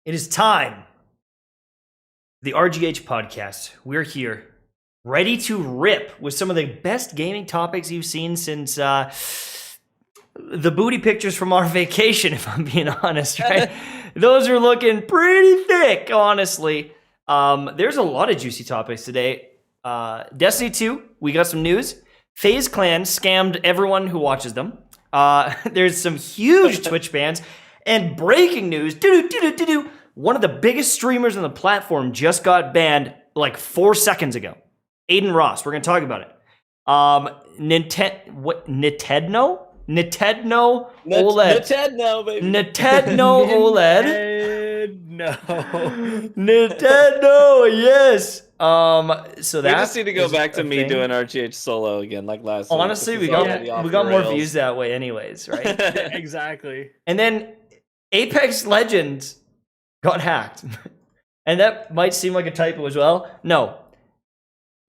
It is time. The RGH podcast. We're here, ready to rip with some of the best gaming topics you've seen since the booty pictures from our vacation, if I'm being honest, right? Those are looking pretty thick, honestly. There's a lot of juicy topics today. Destiny 2, we got some news. Faze Clan scammed everyone who watches them. There's some huge Twitch bans. And breaking news, one of the biggest streamers on the platform just got banned like 4 seconds ago. Adin Ross, we're going to talk about it. Nintendo OLED. Nintendo, baby. Nintendo OLED. Nintendo, yes. So We that just need to go back to me doing RGH solo again, like last week. Honestly, This we is already off got the more rails. views that way, anyways, right? Exactly. And then Apex Legends got hacked. And that might seem like a typo as well. No.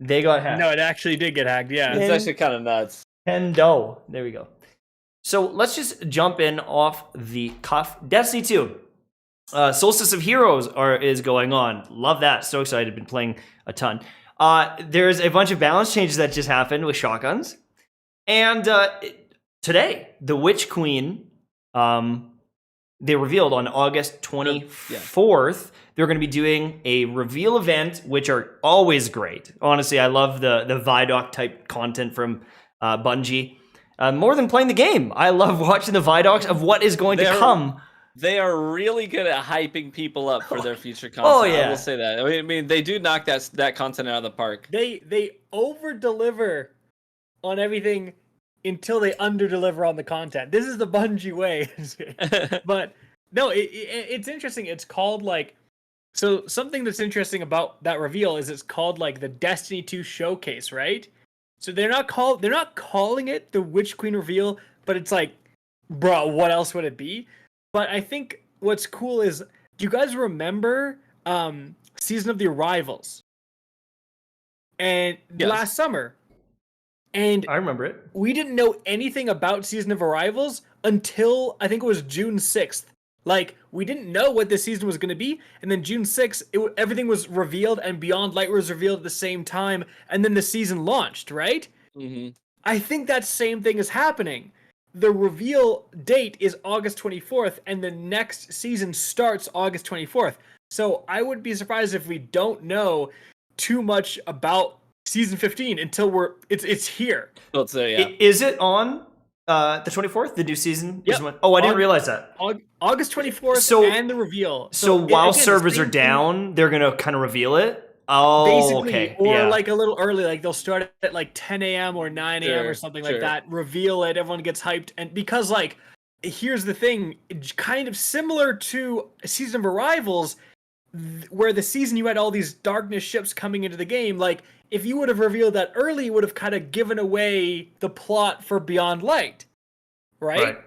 They got hacked. No, it actually did get hacked. Yeah. It's actually kind of nuts. Nintendo. There we go. So let's just jump in off the cuff. Destiny 2. Solstice of Heroes is going on. Love that. So excited. Been playing a ton. There's a bunch of balance changes that just happened with shotguns. And today, the Witch Queen, they revealed on August 24th, they're going to be doing a reveal event, which are always great. Honestly, I love the Vidoc type content from Bungie. More than playing the game. I love watching the Vidocs of what is going to come. They are really good at hyping people up for their future content. Oh, yeah. I will say that. I mean, they do knock that content out of the park. They over deliver on everything until they under deliver on the content. This is the Bungie way. But no, it's interesting. It's called like, so something that's interesting about that reveal is it's called like the Destiny 2 showcase, right? So they're not calling it the Witch Queen reveal, but it's like, bro, what else would it be? But I think what's cool is, do you guys remember Season of the Arrivals? And Yes. last summer. And I remember it. we didn't know anything about Season of Arrivals until I think it was June 6th. Like, we didn't know what this season was going to be, and then June 6th, everything was revealed, and Beyond Light was revealed at the same time, and then the season launched, right? Mm-hmm. I think that same thing is happening. The reveal date is August 24th, and the next season starts August 24th. So I would be surprised if we don't know too much about Season 15 until it's here. Well, so, yeah. Is it on the 24th, the new season? Yep. Oh, I didn't realize that. August 24th So- and the reveal. So while again, the servers same are thing- down, they're going to kind of reveal it? Oh, Basically, okay. or yeah. like a little early, like they'll start at like 10 a.m. or 9 a.m. or Sure, something sure. like that. Reveal it, everyone gets hyped, and because like, here's the thing, kind of similar to Season of Arrivals, where the season you had all these darkness ships coming into the game. Like, if you would have revealed that early, you would have kind of given away the plot for Beyond Light, right?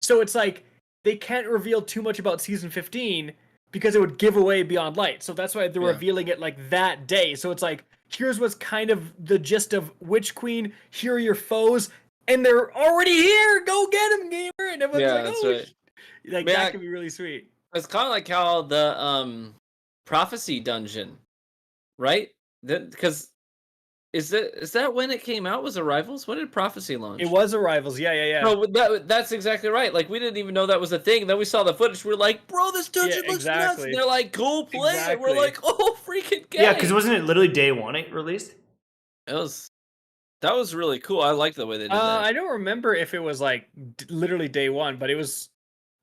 So it's like they can't reveal too much about Season 15. Because it would give away Beyond Light. So that's why they're revealing it like that day. So it's like, here's what's kind of the gist of Witch Queen. Here are your foes. And they're already here. Go get them, gamer. And everyone's like, that's oh, right. like Man, that could be really sweet. It's kind of like how the prophecy dungeon, right? Because is that when it came out? Was Arrivals? When did prophecy launch? It was Arrivals. Yeah. No, that's exactly right. Like, we didn't even know that was a thing. Then we saw the footage. We're like, bro, this dungeon looks nuts. exactly. And they're like, cool, play it. We're Exactly. like, oh, freaking game. Yeah, because wasn't it literally day one it released? That was really cool. I like the way they did that. I don't remember if it was like literally day one, but it was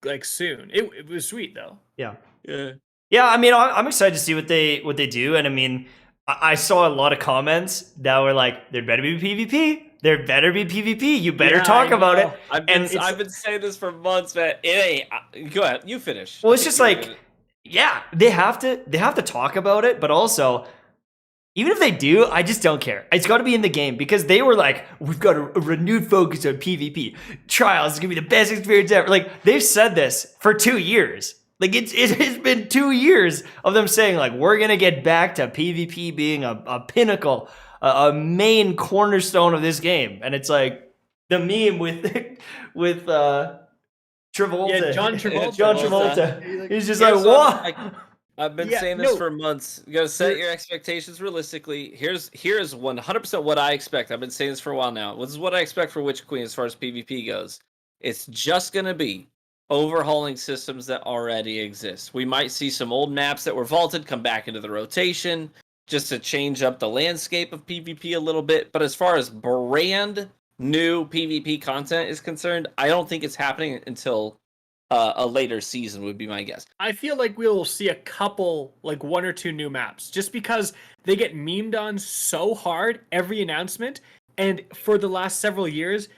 like soon. It was sweet though. Yeah. Yeah. Yeah, I mean, I'm excited to see what they do. And I mean, I saw a lot of comments that were like, there better be PvP. There better be PvP. You better Yeah, talk I about know. it. I've been saying this for months, man. It ain't. Go ahead. You finish. Well, it's just like, yeah, they have to talk about it, but also, even if they do, I just don't care. It's got to be in the game because they were like, we've got a renewed focus on PvP. Trials is gonna be the best experience ever. Like, they've said this for 2 years. Like, it has been 2 years of them saying like, we're gonna get back to PvP being a pinnacle, a main cornerstone of this game. And it's like the meme with Travolta. Yeah, John Travolta. John Travolta. Travolta. He's just Here's like, what what? I've been Yeah, saying this no. for months. You gotta set You're- your expectations realistically. Here's 100% what I expect. I've been saying this for a while now. This is what I expect for Witch Queen as far as PvP goes. It's just gonna be overhauling systems that already exist. We might see some old maps that were vaulted come back into the rotation just to change up the landscape of PvP a little bit. But as far as brand new PvP content is concerned, I don't think it's happening until a later season would be my guess. I feel like we'll see a couple, like 1 or 2 new maps, just because they get memed on so hard every announcement, and for the last several years,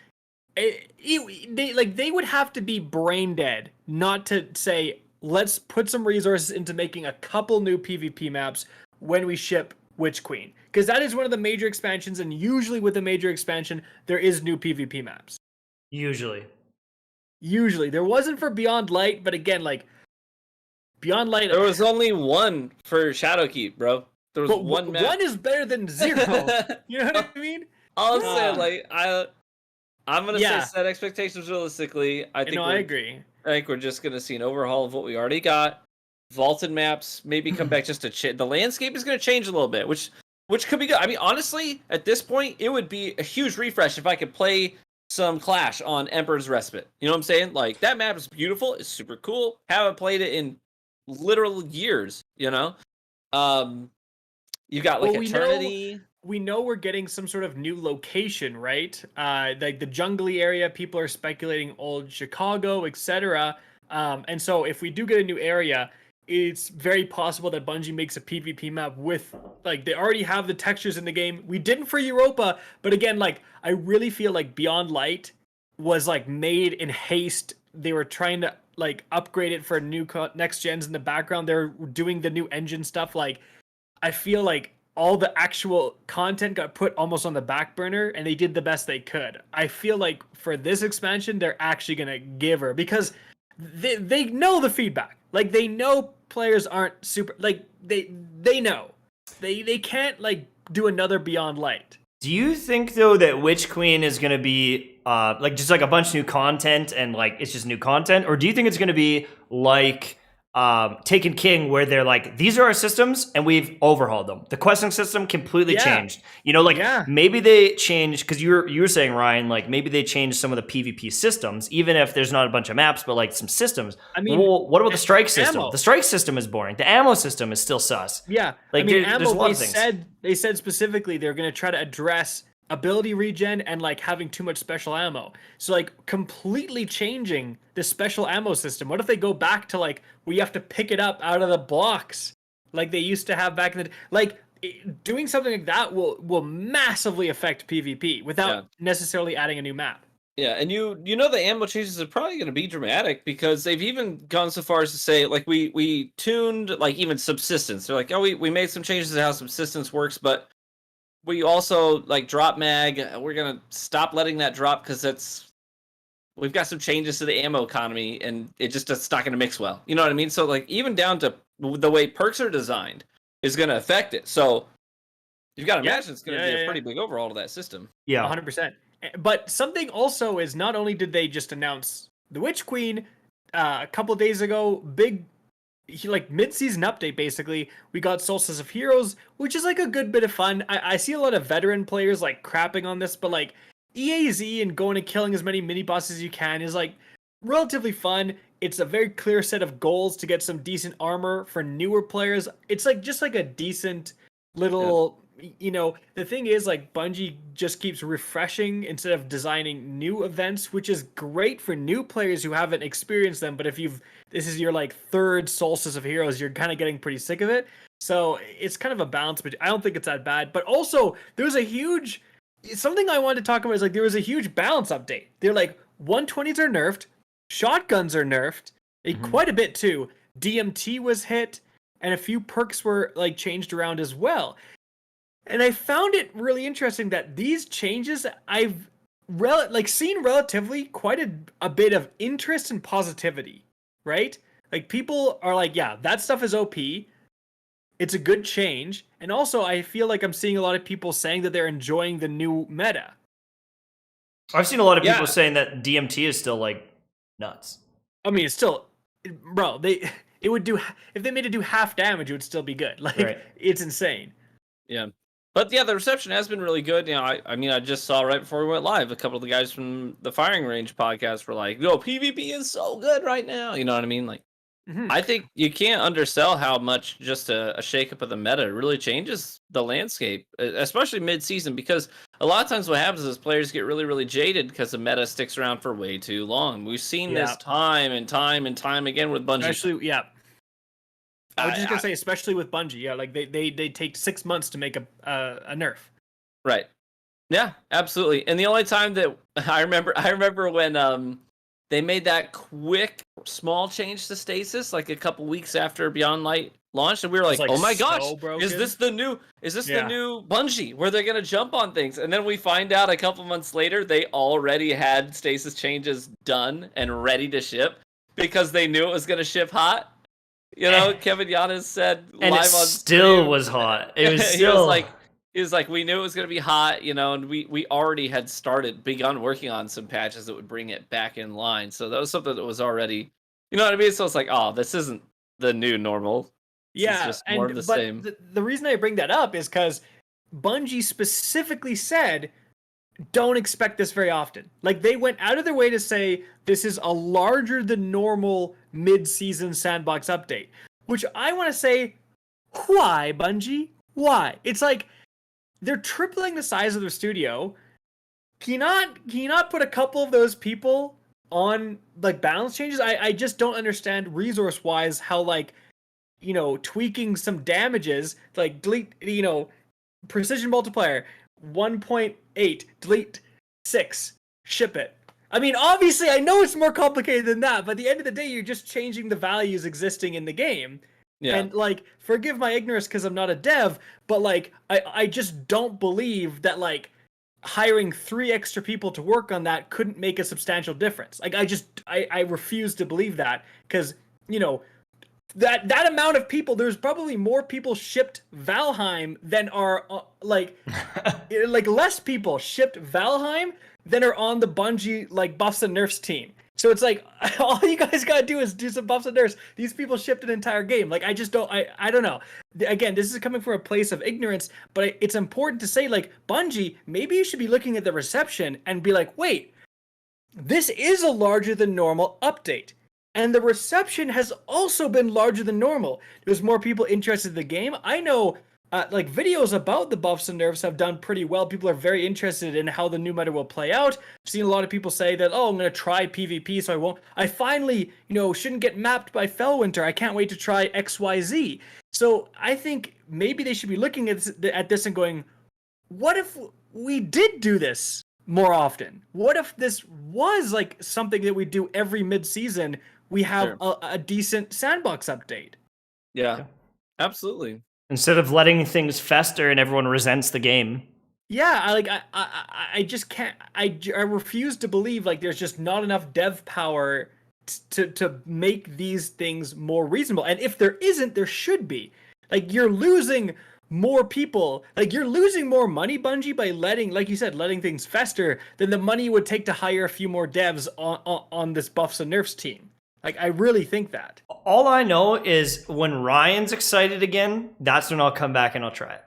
they would have to be brain dead not to say, let's put some resources into making a couple new PvP maps when we ship Witch Queen, because that is one of the major expansions, and usually with a major expansion there is new PvP maps. Usually there wasn't for Beyond Light, but again, like Beyond Light, There was only one for Shadowkeep, bro. There was but one map. one is better than 0. You know what I mean? I'll Ah. say, like, I'm gonna Yeah. say set expectations realistically. I think I agree. I think we're just gonna see an overhaul of what we already got. Vaulted maps maybe come back just to the landscape is gonna change a little bit, which could be good. I mean, honestly, at this point, it would be a huge refresh if I could play some Clash on Emperor's Respite. You know what I'm saying? Like, that map is beautiful. It's super cool. Haven't played it in literal years. You know, you got like Well, Eternity. We know we're getting some sort of new location, right? Like the jungly area, people are speculating old Chicago, etc. And so if we do get a new area, it's very possible that Bungie makes a PvP map with, like, they already have the textures in the game. We didn't for Europa, but again, like, I really feel like Beyond Light was like made in haste. They were trying to like upgrade it for new next gens in the background. They're doing the new engine stuff. Like, I feel like all the actual content got put almost on the back burner, and they did the best they could. I feel like for this expansion, they're actually gonna give her, because they know the feedback. Like, they know players aren't super, like, they know they can't like do another Beyond Light. Do you think though that Witch Queen is gonna be like just like a bunch of new content and like it's just new content, or do you think it's gonna be like Taken King, where they're like, these are our systems and we've overhauled them? The questing system completely changed. You know, like maybe they changed, because you were saying, Ryan, like maybe they changed some of the PvP systems, even if there's not a bunch of maps, but like some systems. I mean, well, what about the strike system? ammo. The strike system is boring. The ammo system is still sus. Yeah, Like, I mean, there's ammo, a lot of things. they said specifically they're gonna try to address ability regen and like having too much special ammo. So like completely changing the special ammo system. What if they go back to like, we have to pick it up out of the blocks like they used to have back in the like doing something like that will massively affect PvP without necessarily adding a new map. Yeah, and you know the ammo changes are probably going to be dramatic, because they've even gone so far as to say, like, we tuned like even subsistence. They're like, oh, we made some changes to how subsistence works, but we also like drop mag. We're gonna stop letting that drop because we've got some changes to the ammo economy, and it's not gonna mix well. You know what I mean? So like even down to the way perks are designed is gonna affect it. So you've got to imagine it's gonna be a pretty big overhaul to that system. Yeah, 100%. But something also is, not only did they just announce the Witch Queen a couple days ago, big like mid-season update, basically, we got Solstice of Heroes, which is like a good bit of fun. I see a lot of veteran players like crapping on this, but like EAZ and going and killing as many mini bosses as you can is like relatively fun. It's a very clear set of goals to get some decent armor for newer players. It's like just like a decent little you know, the thing is, like, Bungie just keeps refreshing instead of designing new events, which is great for new players who haven't experienced them. But if this is your like third Solstice of Heroes, you're kind of getting pretty sick of it. So it's kind of a balance, but I don't think it's that bad. But also, there's a huge, something I wanted to talk about is like, there was a huge balance update. They're like, 120s are nerfed, shotguns are nerfed, quite a bit too. DMT was hit, and a few perks were like changed around as well. And I found it really interesting that these changes, I've seen relatively quite a bit of interest and positivity, right? Like, people are like, yeah, that stuff is OP. It's a good change. And also, I feel like I'm seeing a lot of people saying that they're enjoying the new meta. I've seen a lot of people saying that DMT is still like nuts. I mean, it's still, bro. It would do if they made it do half damage, it would still be good. Like Right. it's insane. Yeah. But yeah, the reception has been really good. You know, I mean, I just saw right before we went live, a couple of the guys from the Firing Range podcast were like, "Yo, PvP is so good right now." You know what I mean? Like, I think you can't undersell how much just a shakeup of the meta really changes the landscape, especially mid-season, because a lot of times what happens is players get really, really jaded because the meta sticks around for way too long. We've seen this time and time and time again with Bungie. Especially, yeah. I was just gonna say, especially with Bungie, yeah, like they take 6 months to make a nerf. Right. Yeah, absolutely. And the only time that I remember when they made that quick small change to stasis like a couple weeks after Beyond Light launched, and we were like, "Oh my gosh, is this the new Bungie where they're gonna jump on things?" And then we find out a couple months later they already had stasis changes done and ready to ship because they knew it was gonna ship hot. You know, Kevin Yanis said and live it on still stream, was hot. It was he was like, we knew it was going to be hot, you know, and we already had begun working on some patches that would bring it back in line. So that was something that was already, you know what I mean? So it's like, oh, this isn't the new normal. Yeah, it's just more of the same. The reason I bring that up is because Bungie specifically said, don't expect this very often. Like, they went out of their way to say this is a larger than normal mid-season sandbox update. Which I want to say, why, Bungie? Why? It's like, they're tripling the size of their studio. Can you not put a couple of those people on, like, balance changes? I just don't understand resource-wise how, like, you know, tweaking some damages, like, delete, you know, precision multiplier, 1.8, delete 6, ship it. I mean, obviously, I know it's more complicated than that, but at the end of the day, you're just changing the values existing in the game. Yeah. And, like, forgive my ignorance because I'm not a dev, but, like, I just don't believe that, like, hiring 3 extra people to work on that couldn't make a substantial difference. Like, I refuse to believe that because, you know, that amount of people, there's probably more people shipped Valheim than are like less people shipped Valheim than are on the Bungie like buffs and nerfs team. So it's like all you guys gotta do is do some buffs and nerfs. These people shipped an entire game. Like I just don't I don't know. Again, this is coming from a place of ignorance, but it's important to say like Bungie, maybe you should be looking at the reception and be like, wait, this is a larger than normal update. And the reception has also been larger than normal. There's more people interested in the game. I know, like, videos about the buffs and nerfs have done pretty well. People are very interested in how the new meta will play out. I've seen a lot of people say that, oh, I'm going to try PvP, so I won't. I finally, you know, shouldn't get mapped by Fellwinter. I can't wait to try XYZ. So I think maybe they should be looking at this and going, what if we did do this more often? What if this was, like, something that we do every mid-season? We have a decent sandbox update. Yeah, absolutely. Instead of letting things fester and everyone resents the game. Yeah, I just can't. I refuse to believe like there's just not enough dev power to make these things more reasonable. And if there isn't, there should be. Like you're losing more people. Like you're losing more money, Bungie, by letting, like you said, letting things fester than the money it would take to hire a few more devs on this buffs and nerfs team. Like, I really think that. All I know is when Ryan's excited again, that's when I'll come back and I'll try it.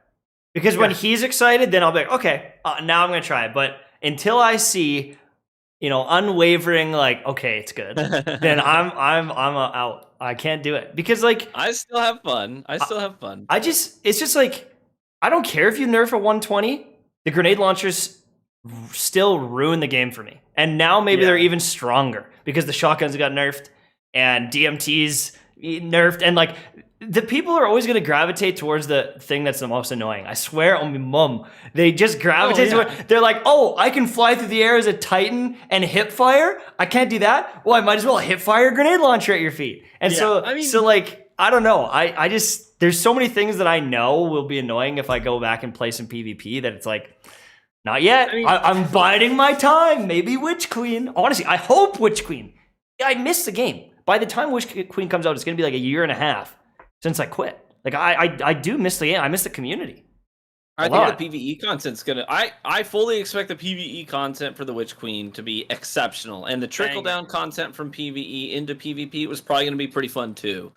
Because when he's excited, then I'll be like, okay, now I'm going to try it. But until I see, you know, unwavering, like, okay, it's good, then I'm out. I can't do it. Because, like... I still have fun. It's just like, I don't care if you nerf a 120. The grenade launchers still ruin the game for me. And now maybe they're even stronger because the shotguns got nerfed. And DMT's nerfed, and like the people are always going to gravitate towards the thing that's the most annoying. I swear on my mum, they just gravitate to it. They're like, "Oh, I can fly through the air as a Titan and hip fire. I can't do that. Well, I might as well hip fire a grenade launcher at your feet." And so like I don't know. I just there's so many things that I know will be annoying if I go back and play some PvP that it's like. Not yet. I'm biding my time. Maybe Witch Queen. Honestly, I hope Witch Queen. I missed the game. By the time Witch Queen comes out, it's going to be like a year and a half since I quit. Like, I do miss the game. I miss the community. I lot. think the PvE content's gonna. I fully expect the PvE content for the Witch Queen to be exceptional, and the trickle down content from PvE into PvP was probably gonna be pretty fun too.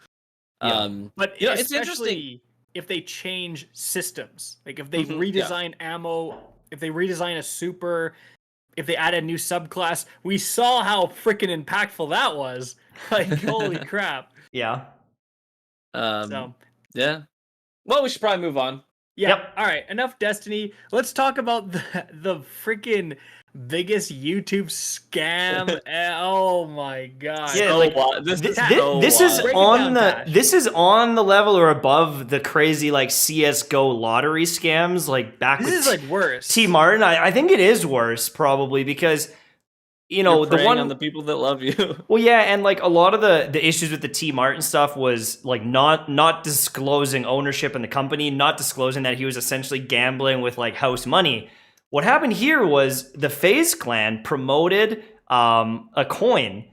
Yeah. But it's interesting especially if they change systems, like if they Mhm, redesign ammo, if they redesign a super, if they add a new subclass. We saw how freaking impactful that was. Like, holy crap. Yeah. So, Yeah. Well, we should probably move on. yeah. Yep. All right. Enough Destiny. Let's talk about the freaking biggest YouTube scam. Oh my god. Yeah, So like, wild. This is This, so this is wild. Break it on down, the Tash. this is on the level or above the crazy like CS:GO lottery scams like back This with is like worse. T Martin. I think it is worse probably because you know You're the preying one on the people that love you. well yeah, and like a lot of the issues with the T Martin stuff was like not disclosing ownership in the company, not disclosing that he was essentially gambling with like house money. What happened here was the Faze Clan promoted a coin,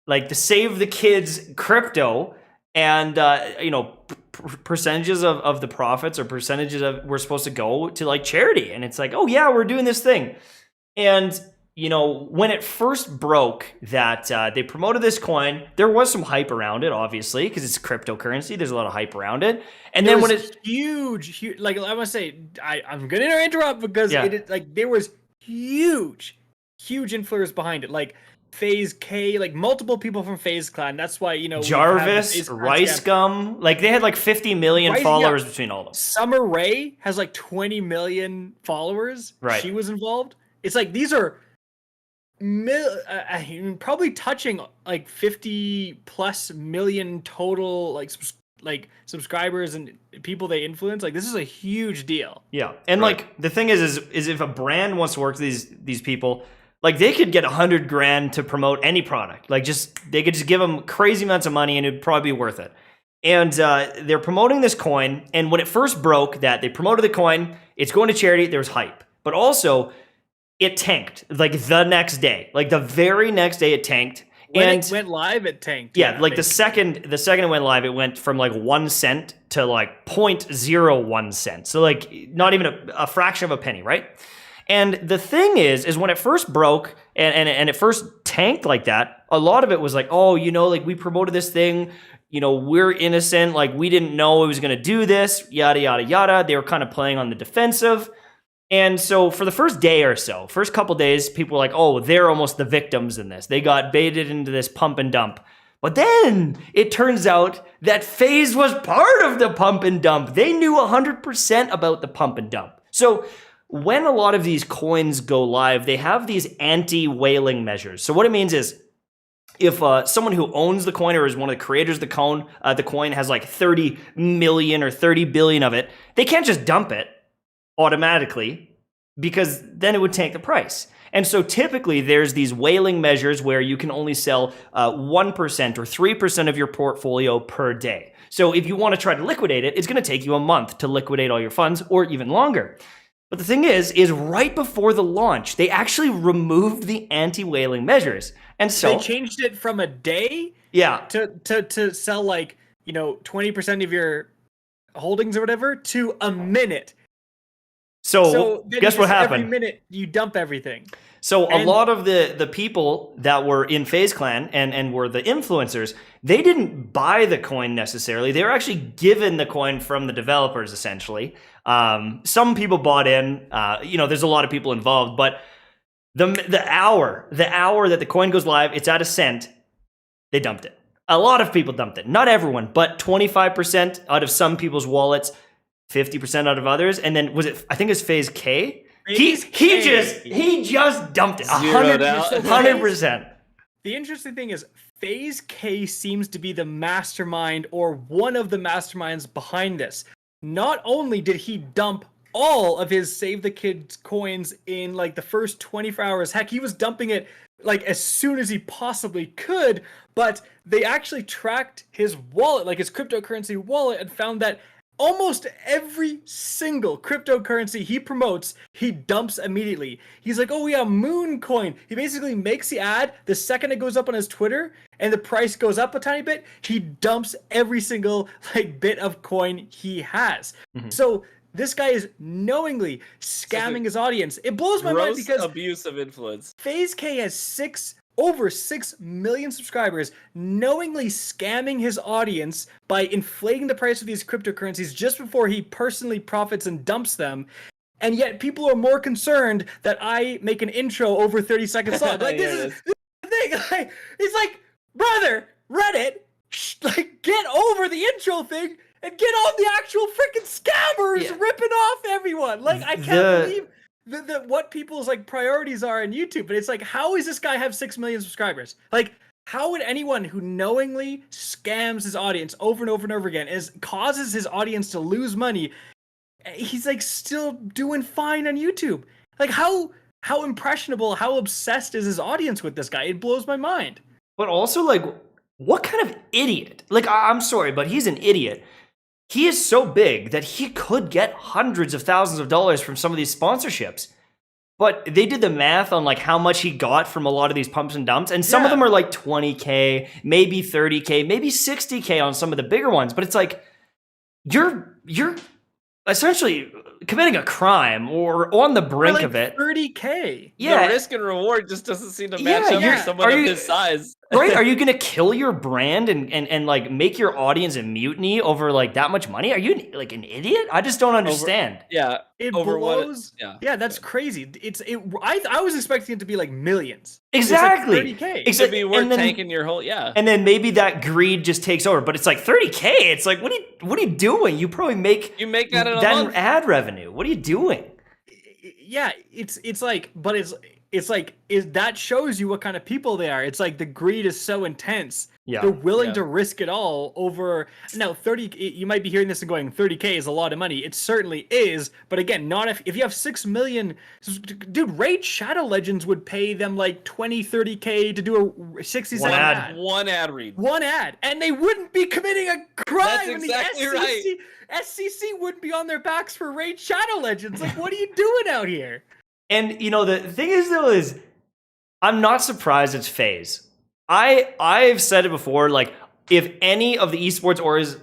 like the Save the Kids crypto, and you know percentages of the profits or percentages of were supposed to go to like charity, and it's like, oh yeah, we're doing this thing, and you know when it first broke that they promoted this coin, there was some hype around it, obviously because it's cryptocurrency. There's a lot of hype around it, and then when it huge, like I want to say, I'm gonna interrupt because Yeah. it is like there was huge influence behind it. Like Phase K, like multiple people from Phase Clan. That's why you know we've had the Jarvis, FaZe Clan Rice scam. Gum, like they had like 50 million Rice- followers yeah. between all of them. Summer Rae has like 20 million followers. Right. She was involved. It's like these are probably touching like 50 plus million total like subscribers and people they influence. Like this is a huge deal. Yeah, and Right. like the thing is if a brand wants to work with these people, like they could get 100 grand to promote any product. Like they could just give them crazy amounts of money and it'd probably be worth it. And they're promoting this coin. And when it first broke, that they promoted the coin, it's going to charity. There was hype, but also it tanked like the next day, like the very next day it tanked. When and it went live, it tanked. yeah, like basically. the second it went live, it went from like 1 cent to like 0.01 cent. So like not even a fraction of a penny, right? And the thing is when it first broke and it first tanked like that, a lot of it was like, oh, you know, like we promoted this thing, you know, we're innocent, like we didn't know it was gonna do this, yada yada yada. They were kind of playing on the defensive. And so for the first day or so, first couple days, people were like, oh, they're almost the victims in this. They got baited into this pump and dump. But then it turns out that FaZe was part of the pump and dump. They knew 100% about the pump and dump. So when a lot of these coins go live, they have these anti-whaling measures. So what it means is if someone who owns the coin or is one of the creators of the coin has like 30 million or 30 billion of it, they can't just dump it automatically because then it would tank the price. And so typically there's these whaling measures where you can only sell 1% or 3% of your portfolio per day. So if you want to try to liquidate it, it's going to take you a month to liquidate all your funds or even longer. But the thing is right before the launch, they actually removed the anti-whaling measures. And so they changed it from a day yeah, to sell like, you know, 20% of your holdings or whatever to a minute. So then guess what happened? Every minute you dump everything. So a lot of the people that were in Faze Clan and were the influencers, they didn't buy the coin necessarily. They were actually given the coin from the developers, essentially. Some people bought in. You know, there's a lot of people involved, but the hour that the coin goes live, it's at a cent. They dumped it. A lot of people dumped it. Not everyone, but 25% out of some people's wallets, 50% out of others, and then I think it's Phase K. He just dumped it. Zeroed out. 100%. The interesting thing is Phase K seems to be the mastermind or one of the masterminds behind this. Not only did he dump all of his Save the Kids coins in like the first 24 hours, heck, he was dumping it like as soon as he possibly could, but they actually tracked his wallet, like his cryptocurrency wallet, and found that almost every single cryptocurrency he promotes, he dumps immediately. He's like, oh yeah, Moon Coin. He basically makes the ad the second it goes up on his Twitter and the price goes up a tiny bit, he dumps every single like bit of coin he has. Mhm. So This guy is knowingly scamming his audience. It blows my mind because abuse of influence. FaZe K has over 6 million subscribers, knowingly scamming his audience by inflating the price of these cryptocurrencies just before he personally profits and dumps them. And yet people are more concerned that I make an intro over 30 seconds long. Like, this is the thing. Like, it's like, brother, Reddit, like, get over the intro thing and get on the actual freaking scammers ripping off everyone. Like, I can't believe what people's like priorities are in YouTube. But it's like, how does this guy have 6 million subscribers? Like, how would anyone who knowingly scams his audience over and over and over again causes his audience to lose money, he's like still doing fine on YouTube? Like, how impressionable, how obsessed is his audience with this guy? It blows my mind. But also, like, what kind of idiot? Like, I'm sorry, but he's an idiot. He is so big that he could get hundreds of thousands of dollars from some of these sponsorships. But they did the math on like how much he got from a lot of these pumps and dumps, and some of them are like 20K, maybe 30K, maybe 60K on some of the bigger ones. But it's like, you're essentially committing a crime or on the brink of it. 30K. Yeah. The risk and reward just doesn't seem to match up for someone of his size. Right? Are you going to kill your brand and like make your audience a mutiny over like that much money? Are you like an idiot? I just don't understand. It blows. That's crazy. I was expecting it to be like millions. Exactly. It's like 30K. It should be worth tanking your whole And then maybe that greed just takes over. But it's like 30K. It's like, what are you doing? You probably make that in a that month. in ad revenue. What are you doing? Yeah, it's like, but it's like that shows you what kind of people they are. It's like the greed is so intense. Yeah. They're willing to risk it all over. Now, 30. You might be hearing this and going, 30K is a lot of money. It certainly is. But again, not if you have 6 million. Dude, Raid Shadow Legends would pay them like 20, 30K to do a 60-second ad. One ad read. One ad. And they wouldn't be committing a crime. That's exactly right. SCC wouldn't be on their backs for Raid Shadow Legends. Like, what are you doing out here? And, you know, the thing is, though, is I'm not surprised it's FaZe. I've said it before, like, if any of the esports auras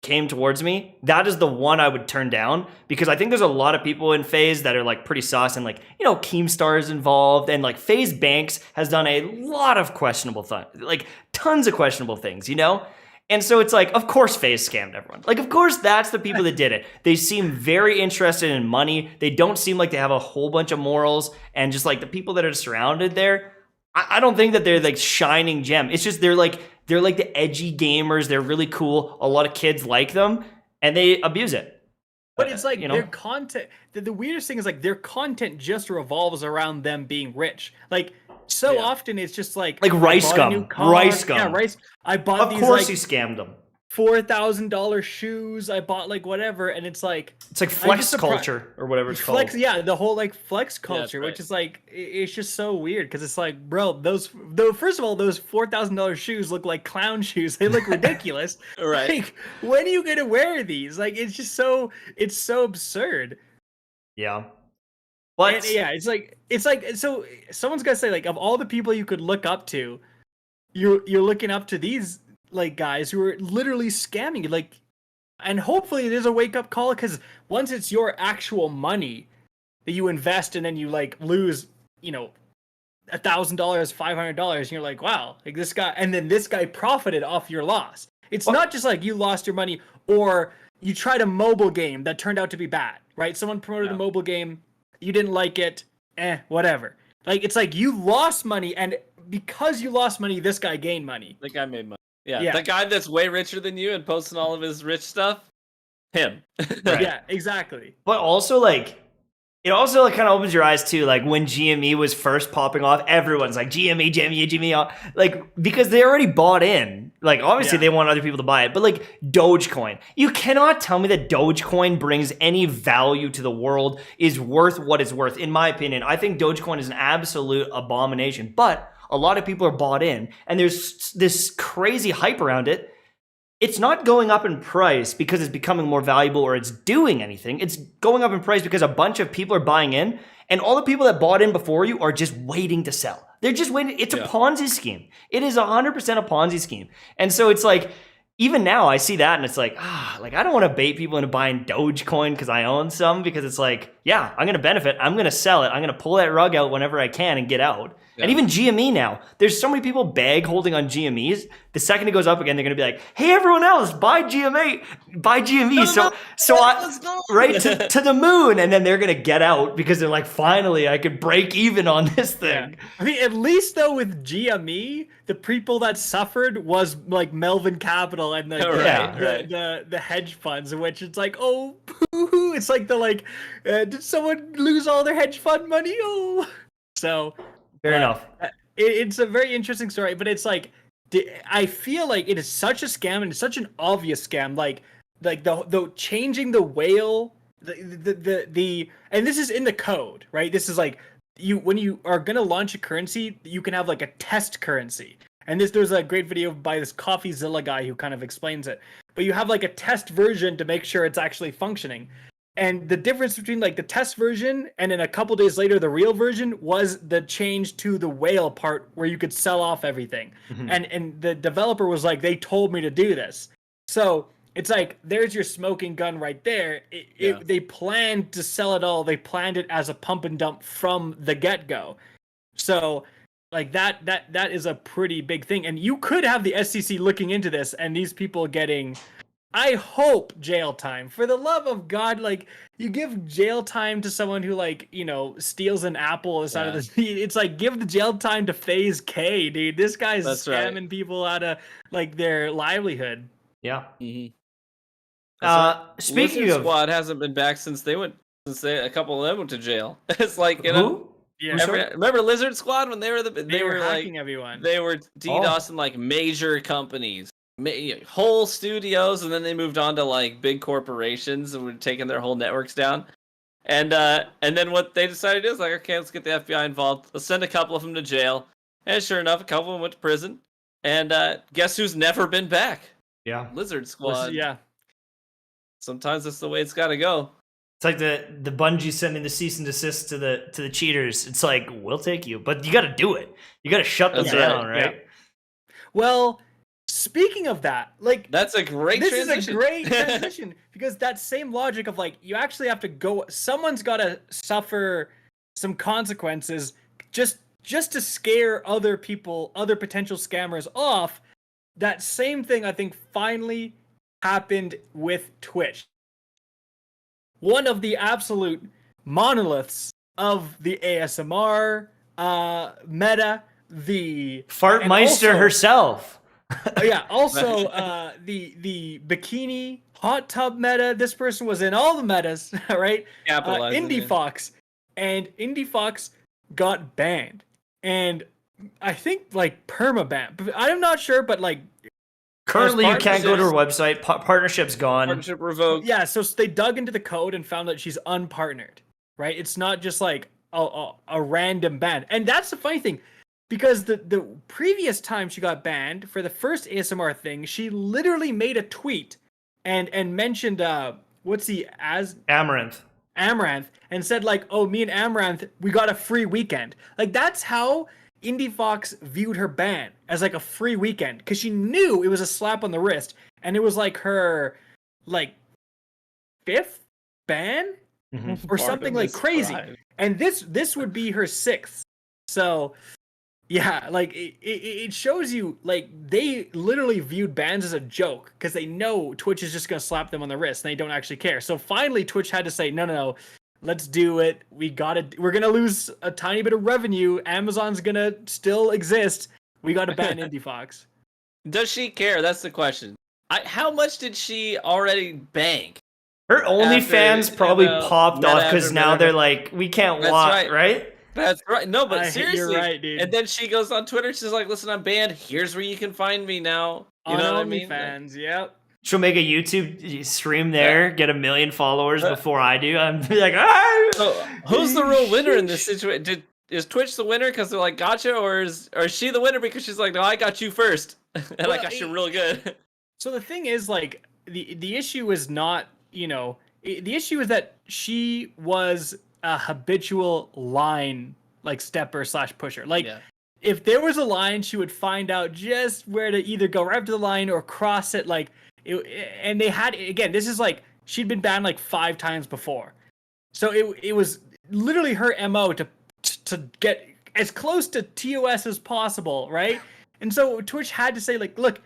came towards me, that is the one I would turn down, because I think there's a lot of people in FaZe that are, like, pretty sus, and, like, you know, Keemstar is involved, and, like, FaZe Banks has done a lot of questionable things, like, tons of questionable things, you know? And so it's like, of course FaZe scammed everyone. Like, of course that's the people that did it. They seem very interested in money. They don't seem like they have a whole bunch of morals. And just like the people that are surrounded there, I don't think that they're like shining gem. It's just they're like the edgy gamers. They're really cool. A lot of kids like them, and they abuse it. But it's like, you know, their content. The weirdest thing is like their content just revolves around them being rich. Like, so often it's just like Rice Gum. Rice Gum. Yeah, Rice. I bought these. Of course, like, he scammed them. $4,000 shoes. I bought like whatever, and it's like flex culture or whatever it's called. Yeah, the whole like flex culture, which is like it's just so weird because it's like, bro, first of all, those $4,000 shoes look like clown shoes. They look ridiculous. Right? Like, when are you gonna wear these? Like, it's so absurd. Yeah. But and, yeah, it's like so someone's gotta say, like, of all the people you could look up to, you're looking up to these like guys who are literally scamming you. Like, and hopefully it is a wake up call, because once it's your actual money that you invest and then you like lose, you know, $1,000, $500, and you're like, wow, like this guy, and then this guy profited off your loss. It's not just like you lost your money or you tried a mobile game that turned out to be bad, right? Someone promoted a mobile game, you didn't like it, whatever. Like, it's like you lost money, and because you lost money, this guy gained money. The guy made money. Yeah, the guy that's way richer than you and posting all of his rich stuff, him. Right. Yeah, exactly. But also, like, it also like, kind of opens your eyes too. Like, when GME was first popping off, everyone's like, GME, like, because they already bought in. Like, obviously they want other people to buy it, but like Dogecoin, you cannot tell me that Dogecoin brings any value to the world, is worth what it's worth. In my opinion, I think Dogecoin is an absolute abomination, but a lot of people are bought in, and there's this crazy hype around it. It's not going up in price because it's becoming more valuable or it's doing anything. It's going up in price because a bunch of people are buying in, and all the people that bought in before you are just waiting to sell. They're just waiting. It's a Ponzi scheme. It is 100% a Ponzi scheme. And so it's like, even now I see that and it's like, like I don't want to bait people into buying Dogecoin because I own some, because it's like, yeah, I'm going to benefit. I'm going to sell it. I'm going to pull that rug out whenever I can and get out. Yeah. And even GME now, there's so many people bag holding on GMEs. The second it goes up again, they're going to be like, hey, everyone else, buy GME. Right to the moon. And then they're going to get out because they're like, finally, I could break even on this thing. Yeah. I mean, at least though with GME, the people that suffered was like Melvin Capital and the hedge funds, which it's like, oh, boo-hoo. It's like did someone lose all their hedge fund money? Oh, so fair enough. It's a very interesting story, but it's like, I feel like it is such a scam and it's such an obvious scam. Like the changing the whale, the and this is in the code, right? This is like, when you are gonna launch a currency, you can have like a test currency. And there's a great video by this CoffeeZilla guy who kind of explains it. But you have like a test version to make sure it's actually functioning. And the difference between like the test version and then a couple days later the real version was the change to the whale part where you could sell off everything. Mm-hmm. And the developer was like, they told me to do this. So it's like, there's your smoking gun right there. They planned to sell it all. They planned it as a pump and dump from the get-go. So like that is a pretty big thing. And you could have the SEC looking into this and these people getting, I hope, jail time. For the love of God, like, you give jail time to someone who, like, you know, steals an apple aside of the. It's like, give the jail time to Faze K, dude. This guy's scamming people out of like their livelihood. Yeah. Mm-hmm. Speaking Lizard of, Squad hasn't been back since a couple of them went to jail. It's like, you know. Who? Yeah. Remember Lizard Squad when they were hacking like everyone. They were DDoSing like major companies, whole studios, and then they moved on to like big corporations and were taking their whole networks down. And then what they decided is like, okay, let's get the FBI involved. Let's send a couple of them to jail. And sure enough, a couple of them went to prison. And guess who's never been back? Yeah, Lizard Squad. Yeah. Sometimes that's the way it's got to go. It's like the Bungie sending the cease and desist to the cheaters. It's like, we'll take you, but you got to do it. You got to shut them down, right? Yeah. Well, speaking of that, like, that's a great transition. This is a great transition because that same logic of like, you actually have to go. Someone's got to suffer some consequences just to scare other people, other potential scammers off. That same thing, I think, finally happened with Twitch. One of the absolute monoliths of the ASMR meta, the Fartmeister herself. Also the bikini hot tub meta. This person was in all the metas, right? Indie Fox, and Indie Fox got banned, and I think like permaban. I'm not sure, but like. Currently, you can't go to her website. Partnership's gone. Partnership revoked. Yeah, so they dug into the code and found that she's unpartnered, right? It's not just like a random ban. And that's the funny thing, because the previous time she got banned for the first ASMR thing, she literally made a tweet and mentioned Amaranth, and said like, oh, me and Amaranth, we got a free weekend. Like, that's how Indie Fox viewed her ban, as like a free weekend, because she knew it was a slap on the wrist, and it was like her like 5th ban or something like crazy. And this would be her 6th. So yeah, like it shows you like they literally viewed bans as a joke because they know Twitch is just gonna slap them on the wrist and they don't actually care. So finally Twitch had to say no. Let's do it. We're gonna lose a tiny bit of revenue. Amazon's gonna still exist. We gotta ban Indie Fox. Does she care? That's the question. How much did she already bank? Her OnlyFans probably popped off because now they're like, we can't watch, right? That's right. No, but seriously. You're right, dude. And then she goes on Twitter. She's like, listen, I'm banned. Here's where you can find me now. You know what I mean? OnlyFans, yep. She'll make a YouTube stream there, get 1 million followers before I do. I'm like, ah! So who's the real winner in this situation? Is Twitch the winner because they're like, gotcha, or is she the winner because she's like, no, I got you first, and I got you real good? So the thing is, like, the issue is not, the issue is that she was a habitual line like stepper / pusher. Like, if there was a line, she would find out just where to either go right up to the line or cross it. Like, and they had, again, this is like, she'd been banned like 5 times before. So it was literally her MO to get as close to TOS as possible, right? And so Twitch had to say, like, look,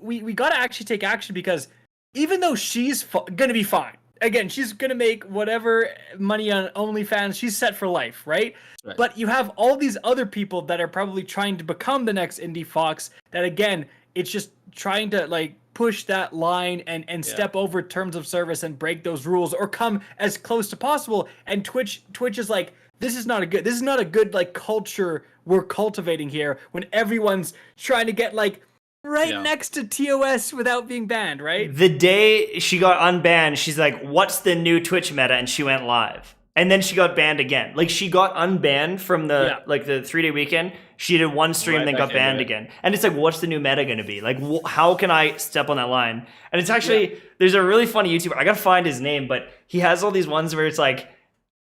we got to actually take action, because even though she's going to be fine, again, she's going to make whatever money on OnlyFans, she's set for life, right? But you have all these other people that are probably trying to become the next Indie Fox that, again, it's just trying to, like, push that line and step over terms of service and break those rules or come as close to possible. And Twitch is like, this is not a good like culture we're cultivating here when everyone's trying to get like next to TOS without being banned, right? The day she got unbanned, she's like, what's the new Twitch meta? And she went live. And then she got banned again. Like, she got unbanned from the like the 3-day weekend. She did one stream, then got banned again. And it's like, what's the new meta going to be? Like, how can I step on that line? And it's actually, there's a really funny YouTuber. I got to find his name, but he has all these ones where it's like,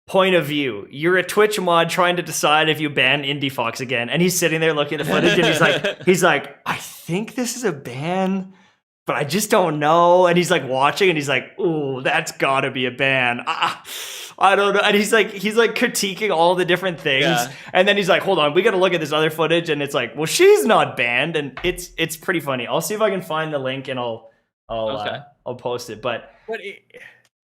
point of view. You're a Twitch mod trying to decide if you ban Indie Fox again. And he's sitting there looking at the footage and he's like, I think this is a ban, but I just don't know. And he's like watching and he's like, ooh, that's gotta be a ban. I don't know. And he's like critiquing all the different things. Yeah. And then he's like, hold on, we got to look at this other footage. And it's like, well, she's not banned. And it's pretty funny. I'll see if I can find the link and I'll post it. But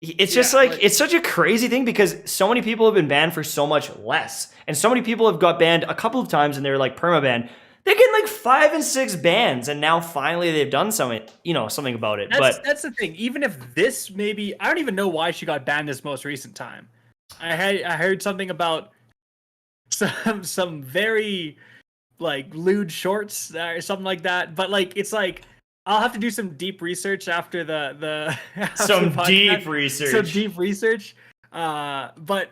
it's just like, it's such a crazy thing because so many people have been banned for so much less. And so many people have got banned a couple of times and they're like perma-banned. They're getting like 5 and 6 bans, and now finally they've done something about it. That's the thing. Even if this maybe, I don't even know why she got banned this most recent time. I heard something about some very like lewd shorts or something like that. But like, it's like, I'll have to do some deep research after the some deep research. But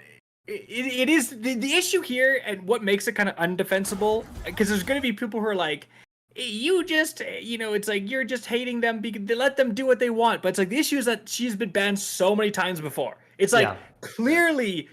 it is the issue here, and what makes it kind of undefensible, because there's going to be people who are like, you just, it's like you're just hating them because they let them do what they want. But it's like, the issue is that she's been banned so many times before. It's like clearly,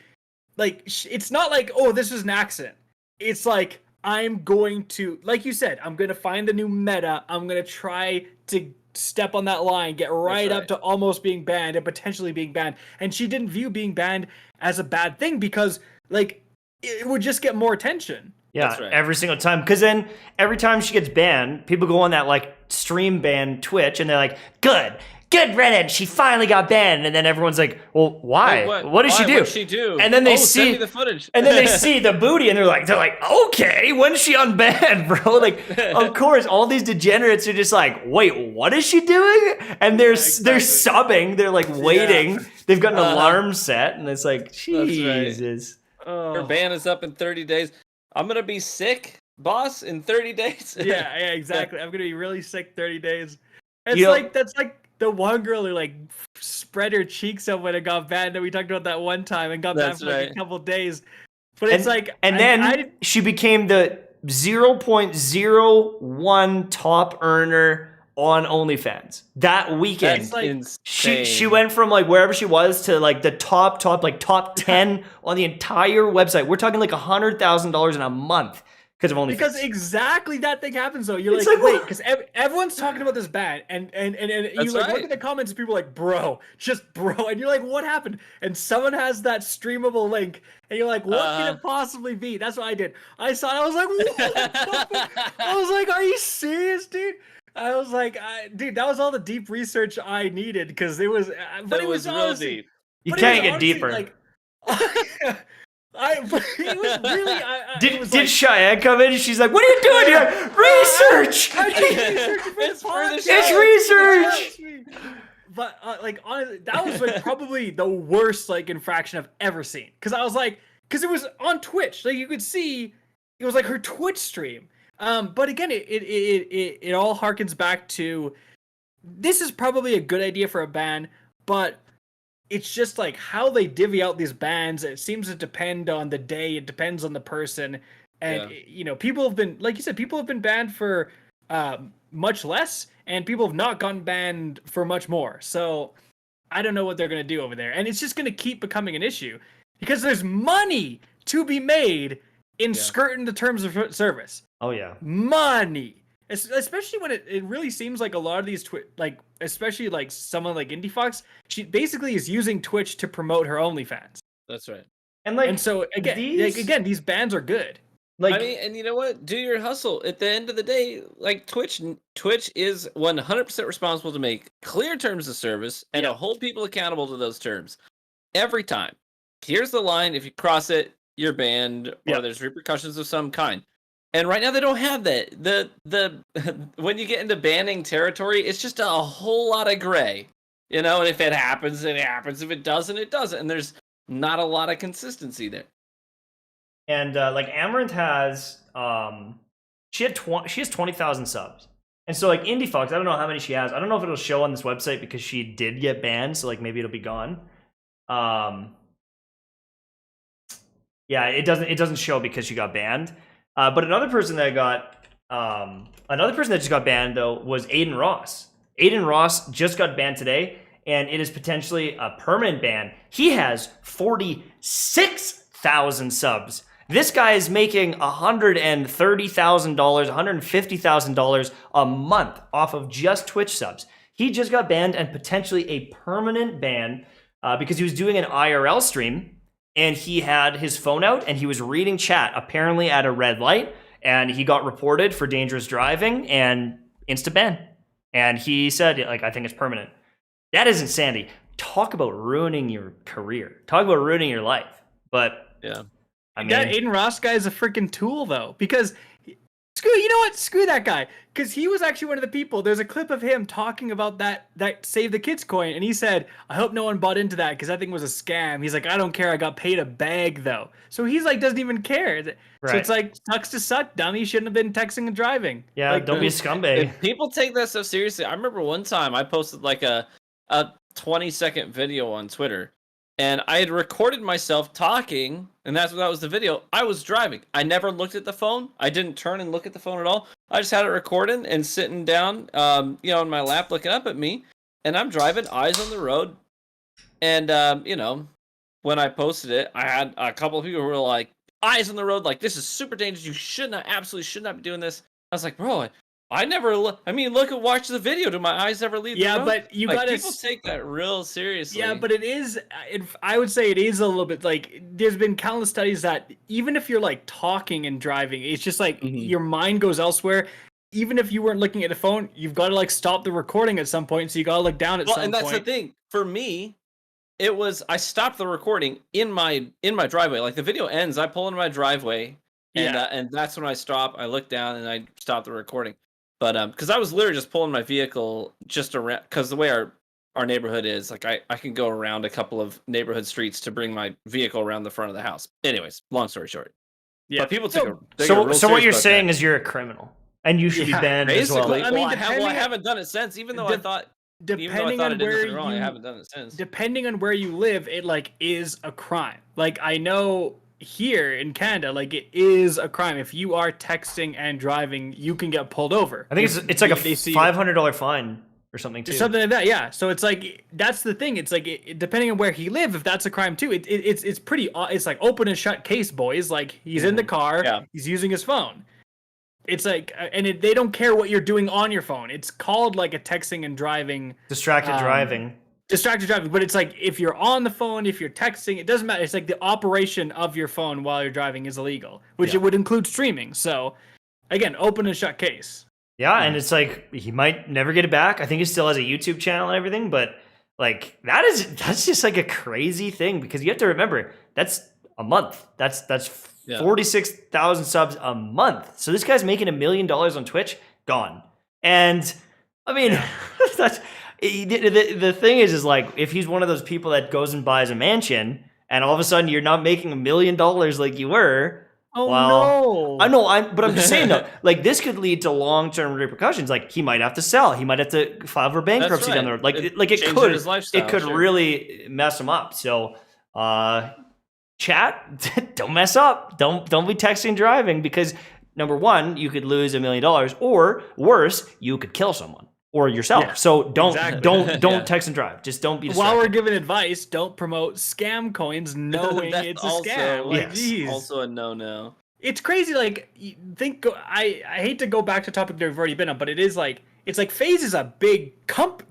like, it's not like, oh, this was an accident. It's like, I'm going to, like you said, I'm going to find the new meta. I'm going to try to step on that line, get right up to almost being banned and potentially being banned. And she didn't view being banned as a bad thing because, like, it would just get more attention. Yeah, every single time. Because then every time she gets banned, people go on that, like, stream ban Twitch, and they're like, good Reddit, she finally got banned. And then everyone's like, well, why? What did she do? What did she do? And then they see send me the footage. And then they see the booty, and they're like, okay, when's she unbanned, bro? Like, of course, all these degenerates are just like, wait, what is she doing? And they're subbing, they're like waiting. Yeah. They've got an alarm set, and it's like, Jesus. Her ban is up in 30 days. I'm gonna be sick, boss, in 30 days. yeah, exactly. I'm gonna be really sick 30 days. It's that's like the one girl who like spread her cheeks open and got banned that we talked about that one time and got banned for like a couple of days. But it's like, then she became the 0.01 top earner on OnlyFans that weekend. That's like insane. She went from like wherever she was to like the top 10 on the entire website. We're talking like $100,000 in a month. Because exactly that thing happens though. You're like wait, because everyone's talking about this ban, and you like look at the comments, and people are like, bro, and you're like, what happened? And someone has that streamable link, and you're like, what can it possibly be? That's what I did. I saw it, I was like, what? I was like, are you serious, dude? I was like, dude, that was all the deep research I needed because it was, but it was real deep. You can't get deeper. Like, it was really. Did Cheyenne come in? And she's like, "What are you doing here? Research! It's research!" But like, honestly, that was like probably the worst like infraction I've ever seen. Because I was like, because it was on Twitch, like you could see, it was like her Twitch stream. But again, it all harkens back to, this is probably a good idea for a ban, but it's just like how they divvy out these bans. It seems to depend on the day. It depends on the person. And, people have been, like you said, people have been banned for much less, and people have not gotten banned for much more. So I don't know what they're going to do over there. And it's just going to keep becoming an issue because there's money to be made in skirting the terms of service. Oh yeah. Money. Especially when it really seems like a lot of these like especially like someone like Indie Fox, she basically is using Twitch to promote her OnlyFans. That's right. And like, And so again, these bans are good. like, I mean, and you know what? Do your hustle. At the end of the day, like Twitch is 100% responsible to make clear terms of service and to hold people accountable to those terms every time. Here's the line: if you cross it, you're banned, or there's repercussions of some kind. And right now they don't have that. The when you get into banning territory, it's just a whole lot of gray. You know, and if it happens, it happens. If it doesn't, it doesn't. And there's not a lot of consistency there. And like Amaranth has, she has 20,000 subs, and so like Indie Fox, I don't know how many she has. I don't know if it'll show on this website because she did get banned, so like maybe it'll be gone. Yeah, it doesn't show because she got banned. But another person that just got banned though was Adin Ross. Adin Ross just got banned today, and it is potentially a permanent ban. He has 46,000 subs. This guy is making $130,000, $150,000 a month off of just Twitch subs. He just got banned and potentially a permanent ban because he was doing an IRL stream and he had his phone out and he was reading chat apparently at a red light, and he got reported for dangerous driving and insta ban. And he said, like, I think it's permanent. That is insanity. Talk about ruining your career. Talk about ruining your life. But yeah. I mean, that Adin Ross guy is a freaking tool, though, because you know what? Screw that guy, because he was actually one of the people. There's a clip of him talking about that Save the Kids coin, and he said, "I hope no one bought into that because that thing was a scam." He's like, "I don't care. I got paid a bag though." So he's like, doesn't even care. Right. So it's like, sucks to suck, dummy. Shouldn't have been texting and driving. Yeah, like, don't be a scumbag. If people take that stuff seriously, I remember one time I posted like a 20-second video on Twitter. And I had recorded myself talking, and that was the video. I was driving. I never looked at the phone. I didn't turn and look at the phone at all. I just had it recording and sitting down, in my lap, looking up at me. And I'm driving, eyes on the road. And when I posted it, I had a couple of people who were like, "Eyes on the road, like this is super dangerous. You absolutely should not be doing this." I was like, "Bro, I never look. I mean, watch the video. Do my eyes ever leave the road?" But you gotta people take that real seriously. Yeah, but it is. I would say it is a little bit like there's been countless studies that even if you're like talking and driving, it's just like your mind goes elsewhere. Even if you weren't looking at the phone, you've got to like stop the recording at some point. So you got to look down at some point. And that's the thing for me. It was I stopped the recording in my driveway. Like the video ends, I pull into my driveway, and that's when I stop. I look down and I stop the recording. But because I was literally just pulling my vehicle just around, because the way our neighborhood is, like I can go around a couple of neighborhood streets to bring my vehicle around the front of the house. Anyways, long story short. Yeah. But people so what you're saying is you're a criminal and you should be banned as well. I mean, I haven't done it since, even though I thought I did nothing wrong, I haven't done it since. Depending on where you live, it like is a crime. Like I know here in Canada, like it is a crime. If you are texting and driving, you can get pulled over. I think it's like a $500 fine or something too. Something like that, yeah. So it's like that's the thing. It's like depending on where he lives, if that's a crime too, it's pretty. It's like open and shut case, boys. Like he's in the car, he's using his phone. It's like, and they don't care what you're doing on your phone. It's called like a texting and driving. Distracted driving. Distracted driving, but it's like if you're on the phone, if you're texting, it doesn't matter. It's like the operation of your phone while you're driving is illegal, which it would include streaming. So, again, open and shut case. Yeah, and it's like he might never get it back. I think he still has a YouTube channel and everything, but like that's just like a crazy thing because you have to remember that's a month. That's 46,000 subs a month. So this guy's making $1 million on Twitch, gone. And I mean, that's. The thing is like if he's one of those people that goes and buys a mansion and all of a sudden you're not making $1 million like you were. No. I know. But I'm just saying though, like this could lead to long-term repercussions. Like he might have to sell. He might have to file for bankruptcy down the road. It could really mess him up. So, chat, don't mess up. Don't be texting driving because number one, you could lose $1 million, or worse, you could kill someone. Or yourself. Yeah, so don't text and drive. Just don't be distracted. While we're giving advice, don't promote scam coins knowing it's a scam. Also a no-no. it's crazy. Like, I hate to go back to a topic that we've already been on, but it's like Faze is a big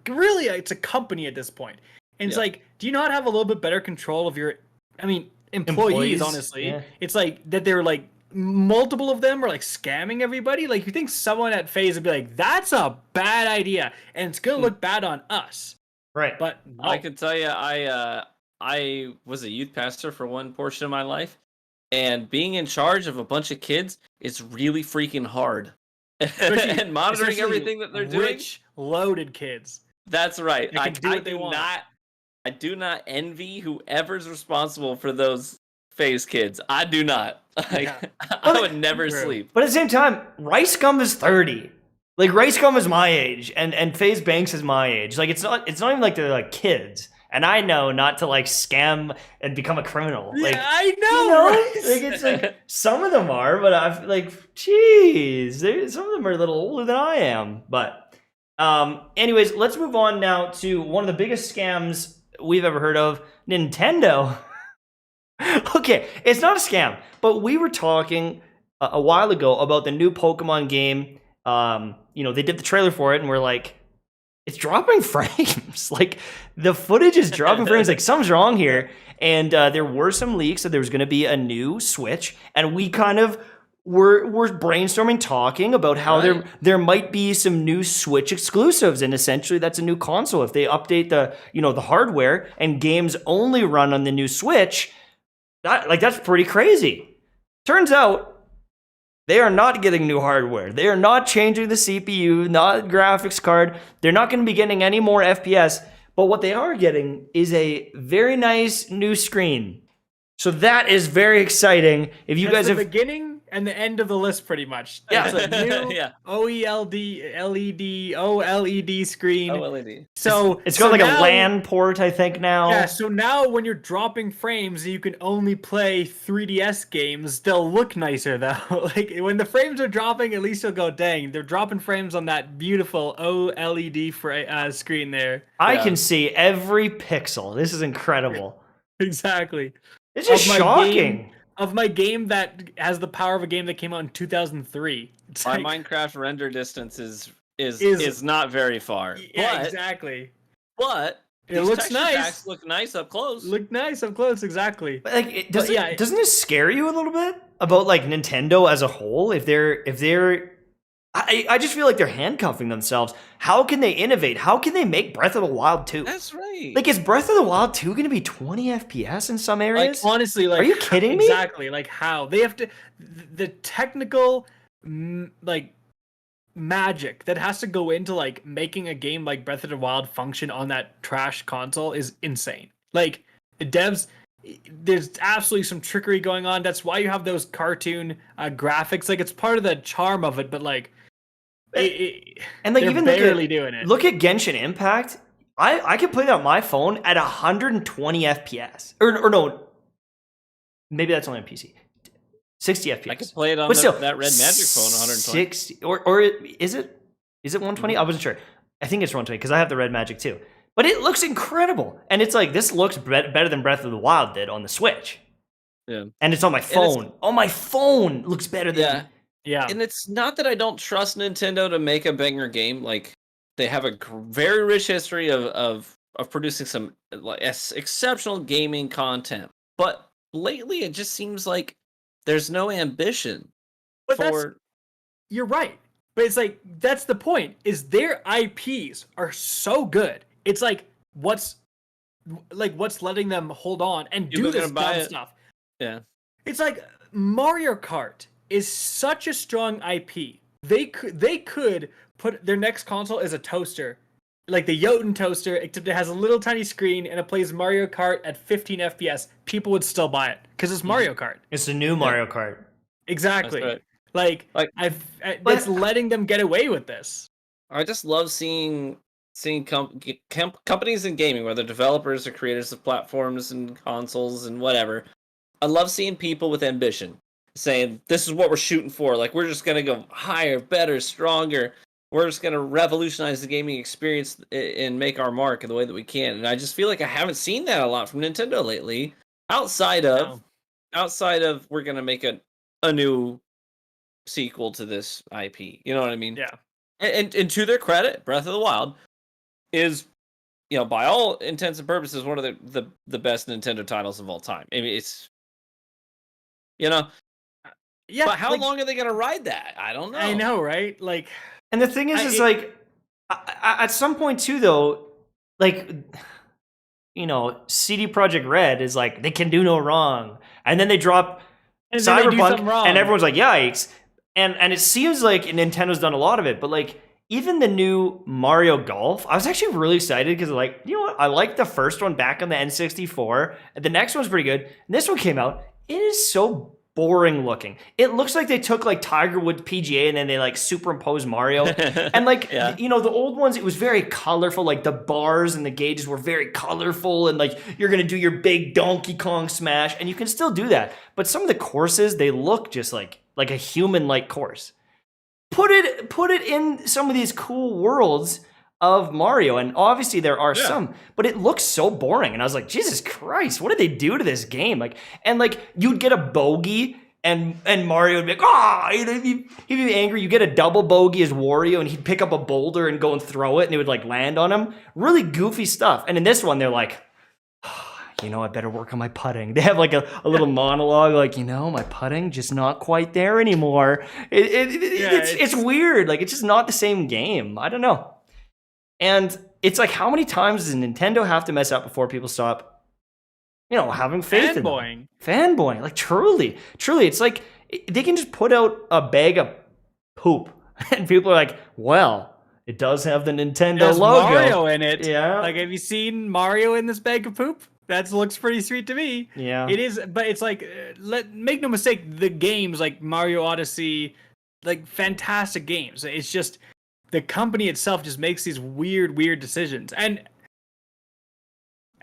really, it's a company at this point. And it's Yeah. like, do you not have a little bit better control of your, I mean, employees, honestly? Yeah. It's like that they're like, multiple of them are like scamming everybody. Like, you think someone at Faze would be like, that's a bad idea, and it's gonna look bad on us. Right. But no. I can tell you, I was a youth pastor for one portion of my life, and being in charge of a bunch of kids is really freaking hard. And monitoring especially everything that they're doing. rich, loaded kids. That's right. They can do what they want. I do not envy whoever's responsible for those Faze kids. I do not. Like, Yeah. I would never True. sleep. But at the same time, Rice Gum is 30. Like, Rice Gum is my age, and FaZe Banks is my age. Like, it's not even like they're like kids. And I know not to like scam and become a criminal. Like, Yeah, I know. you know, right? like it's like some of them are, but I've like, geez, some of them are a little older than I am. But, anyways, let's move on now to one of the biggest scams we've ever heard of, Nintendo. Okay, it's not a scam, but we were talking a while ago about the new Pokemon game. You know, they did the trailer for it, and we're like, it's dropping frames. Like, the footage is dropping frames. Like, something's wrong here. And there were some leaks that there was going to be a new Switch, and we kind of were brainstorming, talking about how Right. there might be some new Switch exclusives, and essentially that's a new console. If they update the hardware and games only run on the new Switch, that's pretty crazy. Turns out they are not getting new hardware. They are not changing the CPU, not graphics card. They're not going to be getting any more FPS. But what they are getting is a very nice new screen. So that is very exciting. If you That's guys the have beginning and the end of the list, pretty much. Yeah. It's a new Yeah. OLED screen. OLED. So it's got so like now- a LAN port, I think now. Yeah, so now when you're dropping frames, you can only play 3DS games. They'll look nicer though. Like, when the frames are dropping, at least you'll go, dang, they're dropping frames on that beautiful OLED screen there. I Yeah. can see every pixel. This is incredible. Exactly. It's just Of my shocking. game- Of my game that has the power of a game that came out in 2003. It's My like, Minecraft render distance is Is- not very far. yeah, but exactly. but It these looks texture nice. packs look nice up close. Look nice up close, exactly. But like, But yeah, doesn't this scare you a little bit about like Nintendo as a whole? If they're I just feel like they're handcuffing themselves. How can they innovate? How can they make Breath of the Wild 2? That's right. Like, is Breath of the Wild 2 going to be 20 FPS in some Like, areas? honestly, like, Are you kidding me? Exactly. Like, how they have to, the technical, like, magic that has to go into like making a game like Breath of the Wild function on that trash console is insane. Like, the devs, there's absolutely some trickery going on. That's why you have those cartoon graphics. Like, it's part of the charm of it, but like, And like, they're even barely doing it. look at Genshin Impact. I can play that on my phone at 120 FPS. Or no, maybe that's only on PC. 60 FPS. I could play it on But still, that red magic phone 120. 60 or is it 120? I wasn't sure. I think it's 120 because I have the red magic too. But it looks incredible, and it's like, this looks better than Breath of the Wild did on the Switch. Yeah. And it's on my phone. On my phone looks better than. Yeah. Yeah. And it's not that I don't trust Nintendo to make a banger game. Like, they have a very rich history of producing some like exceptional gaming content. But lately, it just seems like there's no ambition But for. you're right. But it's like, that's the point, is their IPs are so good. It's like, what's letting them hold on and People do are this gonna buy dumb it. stuff. Yeah. It's like Mario Kart is such a strong IP. They could put their next console as a toaster, like the Jotun toaster, except it has a little tiny screen and it plays Mario Kart at 15 FPS. People would still buy it because it's Mario Kart. It's the new Mario Kart. Exactly. That's right. Like that's letting them get away with this. I just love seeing companies in gaming, whether developers or creators of platforms and consoles and whatever. I love seeing people with ambition saying, this is what we're shooting for. Like, we're just going to go higher, better, stronger. We're just going to revolutionize the gaming experience and make our mark in the way that we can. And I just feel like I haven't seen that a lot from Nintendo lately. Outside of we're going to make a a new sequel to this IP. You know what I mean? Yeah. And to their credit, Breath of the Wild is, by all intents and purposes, one of the best Nintendo titles of all time. I mean, it's, Yeah. but how long are they gonna ride that? I don't know. I know, right? Like, And the thing is like, at some point too, though, like, CD Projekt Red is like, they can do no wrong, and then they drop and then they do Cyberpunk, something wrong. and everyone's like, yikes. And it seems like Nintendo's done a lot of it, but like, even the new Mario Golf, I was actually really excited because, like, you know what? I liked the first one back on the N64. And the next one's pretty good. And this one came out. It is so boring looking. It looks like they took like Tiger Woods PGA and then they like superimposed Mario. And like, Yeah. the old ones, it was very colorful. Like the bars and the gauges were very colorful. And like, you're going to do your big Donkey Kong smash. And you can still do that. But some of the courses, they look just like a human-like course. Put it in some of these cool worlds of Mario, and obviously there are some, but it looks so boring. And I was like, Jesus Christ, what did they do to this game? Like, and like, you'd get a bogey, and Mario would be like, he'd be angry. You get a double bogey as Wario, and he'd pick up a boulder and go and throw it, and it would like land on him. Really goofy stuff. And in this one, they're like, I better work on my putting. They have like a little monologue, like, my putting just not quite there anymore. It's weird. Like, it's just not the same game. I don't know. And it's like, how many times does Nintendo have to mess up before people stop, having faith in them? Fanboying. Like, truly. It's like, they can just put out a bag of poop, and people are like, well, it does have the Nintendo logo. Mario in it. Yeah. Like, have you seen Mario in this bag of poop? That looks pretty sweet to me. Yeah. It is, but it's like, make no mistake, the games like Mario Odyssey, like fantastic games. It's just the company itself just makes these weird decisions. And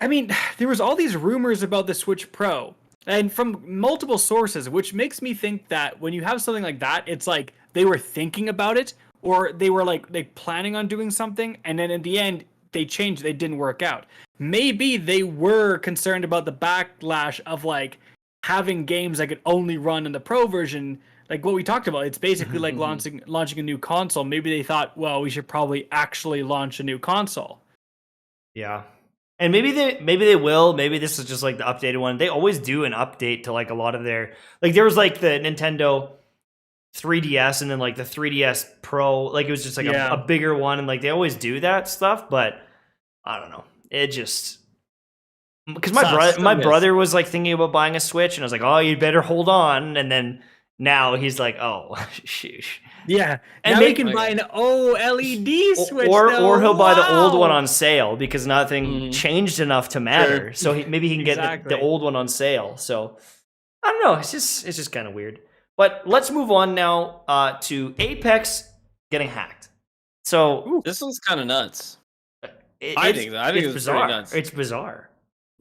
I mean, there was all these rumors about the Switch Pro, and from multiple sources, which makes me think that when you have something like that, it's like they were thinking about it, or they were like planning on doing something, and then in the end, they changed. They didn't work out. Maybe they were concerned about the backlash of like having games that could only run in the Pro version, like what we talked about. It's basically like launching a new console. Maybe they thought, well, we should probably actually launch a new console. Yeah. And maybe they will. Maybe this is just like the updated one. They always do an update to like a lot of their, like there was like the Nintendo 3DS and then like the 3DS Pro, like it was just like a bigger one, and like they always do that stuff, but I don't know. It just, because my brother was like thinking about buying a Switch, and I was like, oh, you better hold on. And then now he's like, oh, sheesh. Yeah, and now he can buy an OLED Switch, or he'll buy the old one on sale because nothing changed enough to matter. So maybe he can get the old one on sale. So I don't know. It's just kind of weird. But let's move on now to Apex getting hacked. So this one's kind of nuts. I think it's bizarre. Nuts. It's bizarre.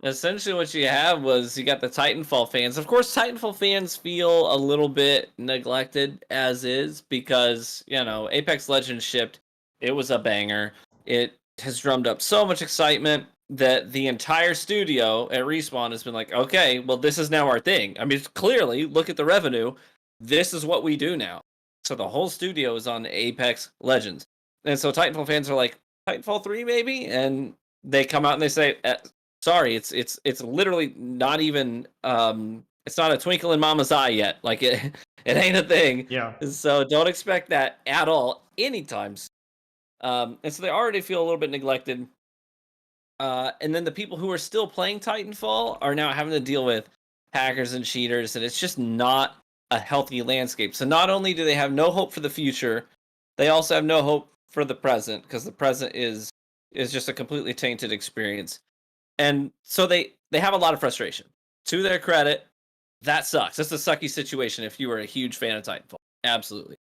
Essentially, what you have was you got the Titanfall fans. Of course, Titanfall fans feel a little bit neglected as is because, Apex Legends shipped. It was a banger. It has drummed up so much excitement that the entire studio at Respawn has been like, okay, well, this is now our thing. I mean, clearly, look at the revenue. This is what we do now. So the whole studio is on Apex Legends. And so Titanfall fans are like, Titanfall 3 maybe? And they come out and they say, sorry, it's literally not even it's not a twinkle in mama's eye yet. Like it ain't a thing. Yeah. So don't expect that at all anytime soon. And so they already feel a little bit neglected. And then the people who are still playing Titanfall are now having to deal with hackers and cheaters, and it's just not a healthy landscape. So not only do they have no hope for the future, they also have no hope for the present, because the present is just a completely tainted experience. And so they have a lot of frustration. To their credit, that sucks. That's a sucky situation if you were a huge fan of Titanfall. Absolutely.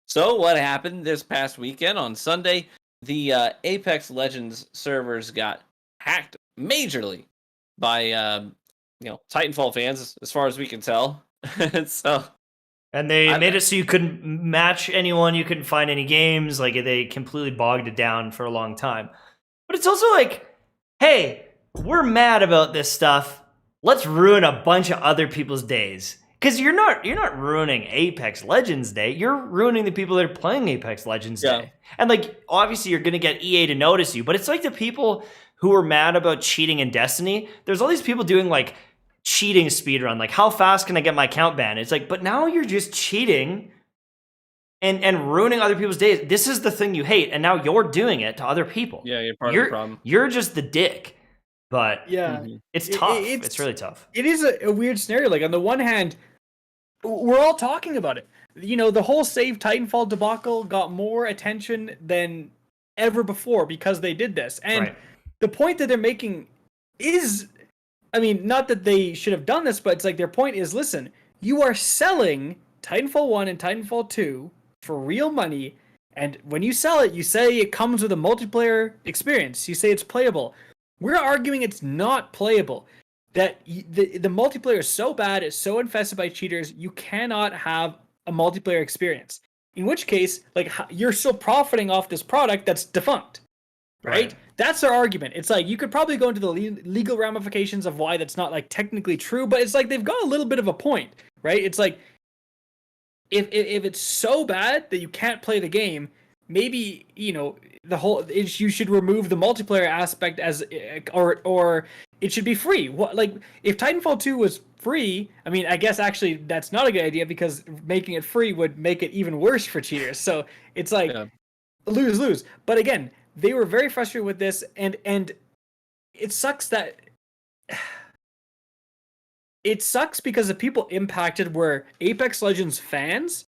So what happened this past weekend on Sunday? The Apex Legends servers got hacked majorly by Titanfall fans, as far as we can tell. And they made it so you couldn't match anyone, you couldn't find any games. Like, they completely bogged it down for a long time. But it's also like, hey, we're mad about this stuff. Let's ruin a bunch of other people's days. Because you're not ruining Apex Legends Day. You're ruining the people that are playing Apex Legends Day. And like, obviously, you're gonna get EA to notice you, but it's like the people who are mad about cheating in Destiny. There's all these people doing like cheating speedrun, like how fast can I get my account banned? It's like, but now you're just cheating and ruining other people's days. This is the thing you hate, and now you're doing it to other people. Yeah, you're part of the problem. You're just the dick. But it's tough. It's really tough. It is a weird scenario. Like, on the one hand, we're all talking about it. You know, the whole Save Titanfall debacle got more attention than ever before because they did this. And the point that they're making is, I mean, not that they should have done this, but it's like their point is, listen, you are selling Titanfall 1 and Titanfall 2 for real money, and when you sell it, you say it comes with a multiplayer experience. You say it's playable. We're arguing it's not playable. That the multiplayer is so bad, it's so infested by cheaters, you cannot have a multiplayer experience. In which case, like, you're still profiting off this product that's defunct, right? That's their argument. It's like, you could probably go into the legal ramifications of why that's not like technically true, but it's like they've got a little bit of a point, right? It's like, if it's so bad that you can't play the game, maybe, you know, you should remove the multiplayer aspect as, or it should be free. What, like, if Titanfall 2 was free, I mean, I guess actually that's not a good idea because making it free would make it even worse for cheaters. So it's like lose. But again, they were very frustrated with this, and it sucks that it sucks because the people impacted were Apex Legends fans,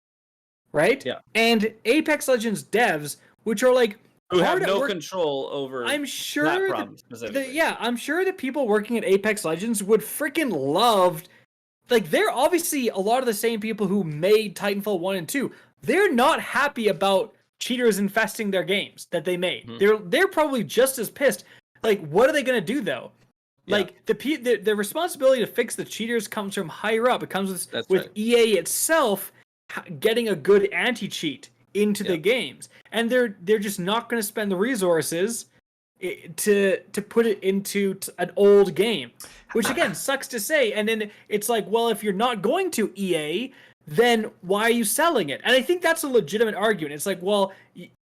right? Yeah. And Apex Legends devs, which are like, who have no control over I'm sure that problem specifically. I'm sure the people working at Apex Legends would freaking love, like, they're obviously a lot of the same people who made Titanfall 1 and 2. They're not happy about cheaters infesting their games that they made. They're probably just as pissed. Like, what are they going to do though? Like, the responsibility to fix the cheaters comes from higher up. It comes with EA itself getting a good anti-cheat into the games, and they're just not going to spend the resources to put it into an old game, which again sucks to say. And then it's like, well, if you're not going to EA, then why are you selling it? And I think that's a legitimate argument. It's like, well,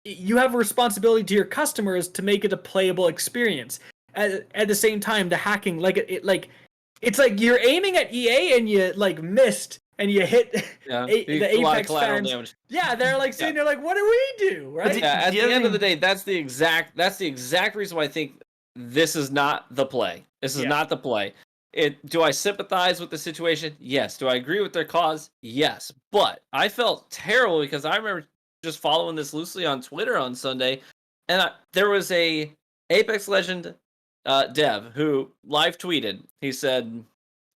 you have a responsibility to your customers to make it a playable experience. At the same time, the hacking, it's like you're aiming at EA and you like missed and you hit the Apex fans. Damage. Yeah, they're like sitting there like, what do we do, right? Yeah, at the end of the day, that's the exact reason why I think this is not the play. This is not the play. Do I sympathize with the situation? Yes. Do I agree with their cause? Yes. But I felt terrible because I remember just following this loosely on Twitter on Sunday, and there was a Apex Legend dev who live tweeted. He said,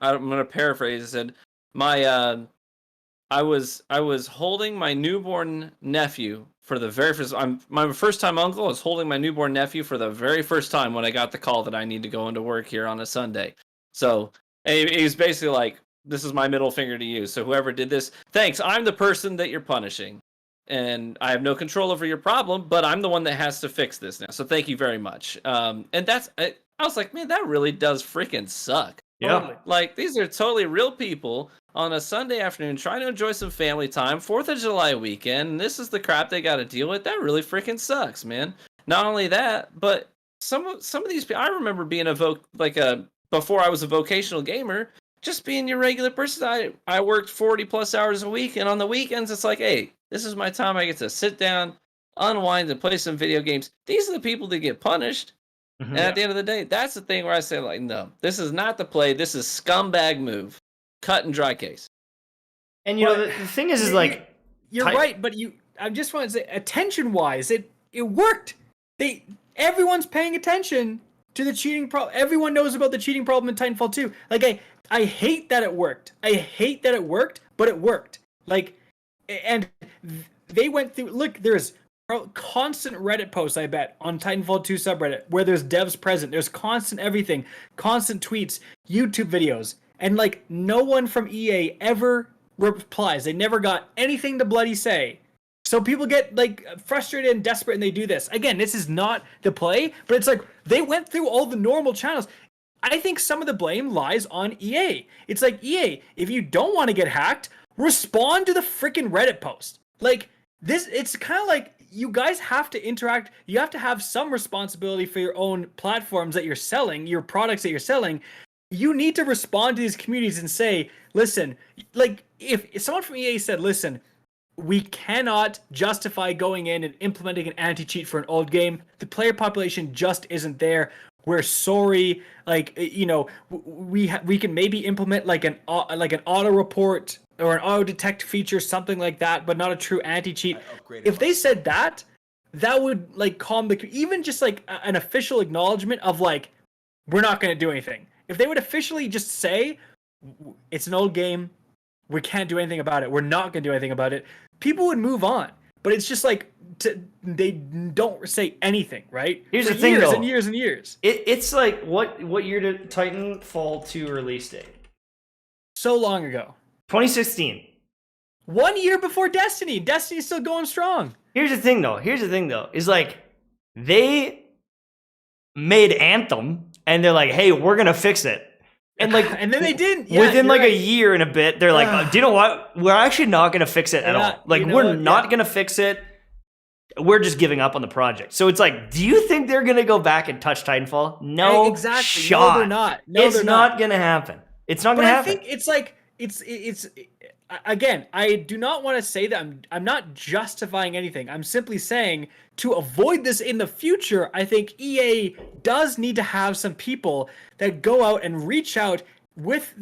I'm going to paraphrase. He said, I was holding my newborn nephew for the very first. My first time uncle was holding my newborn nephew for the very first time when I got the call that I need to go into work here on a Sunday. So he's basically like, this is my middle finger to you. So whoever did this, thanks. I'm the person that you're punishing, and I have no control over your problem, but I'm the one that has to fix this now. So thank you very much. And I was like, man, that really does freaking suck. Yeah. Totally. Like, these are totally real people on a Sunday afternoon trying to enjoy some family time, 4th of July weekend, and this is the crap they got to deal with. That really freaking sucks, man. Not only that, but some of these people, I remember being before I was a vocational gamer, just being your regular person. I worked 40 plus hours a week, and on the weekends, it's like, hey, this is my time. I get to sit down, unwind, and play some video games. These are the people that get punished. Mm-hmm. And at the end of the day, that's the thing where I say, like, no, this is not the play. This is scumbag move. Cut and dry case. And, you know, the thing is like... You're right, but I just want to say, attention-wise, it worked. Everyone's paying attention to the cheating problem. Everyone knows about the cheating problem in Titanfall 2. Like, I hate that it worked. But it worked. Like, and they went through... Look, there's constant Reddit posts, I bet, on Titanfall 2 subreddit, where there's devs present. There's constant everything. Constant tweets, YouTube videos. And, like, no one from EA ever replies. They never got anything to bloody say. So people get, like, frustrated and desperate, and they do this. Again, this is not the play, but it's like, they went through all the normal channels. I think some of the blame lies on EA. It's like, EA, if you don't want to get hacked, respond to the freaking Reddit post. Like, this, it's kind of like, you guys have to interact. You have to have some responsibility for your own platforms that you're selling, your products that you're selling. You need to respond to these communities and say, listen, like, if someone from EA said, listen, we cannot justify going in and implementing an anti-cheat for an old game. The player population just isn't there. We're sorry. Like, you know, we can maybe implement like an auto report or an auto detect feature, something like that, but not a true anti-cheat. If they said that, that would like calm the, even just like an official acknowledgement of like, we're not going to do anything. If they would officially just say, it's an old game, we can't do anything about it, we're not going to do anything about it, people would move on. But it's just like, they don't say anything, right? Here's for the thing, years though. and years and years. It's like, what year did Titanfall 2 release date? So long ago. 2016. 1 year before Destiny. Destiny's still going strong. Here's the thing, though. Is like, they made Anthem, and they're like, hey, we're gonna fix it. And like, and then they didn't. Yeah, within like right. a year and a bit, they're like, do you know what? We're actually not gonna fix it at all. Like, we're not gonna fix it. We're just giving up on the project. So it's like, do you think they're gonna go back and touch Titanfall? No, exactly. shot. No, they're not. No, it's they're not gonna happen. It's not gonna happen. I think it's like, it's again, I do not want to say that I'm not justifying anything. I'm simply saying, to avoid this in the future, I think EA does need to have some people that go out and reach out with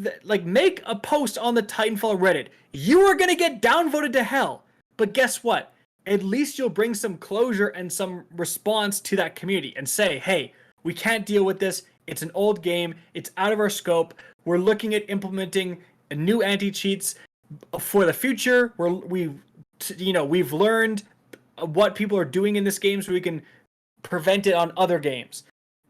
make a post on the Titanfall Reddit. You are going to get downvoted to hell, but guess what? At least you'll bring some closure and some response to that community and say, hey, we can't deal with this. It's an old game. It's out of our scope. We're looking at implementing new anti-cheats for the future. We've learned what people are doing in this game, so we can prevent it on other games.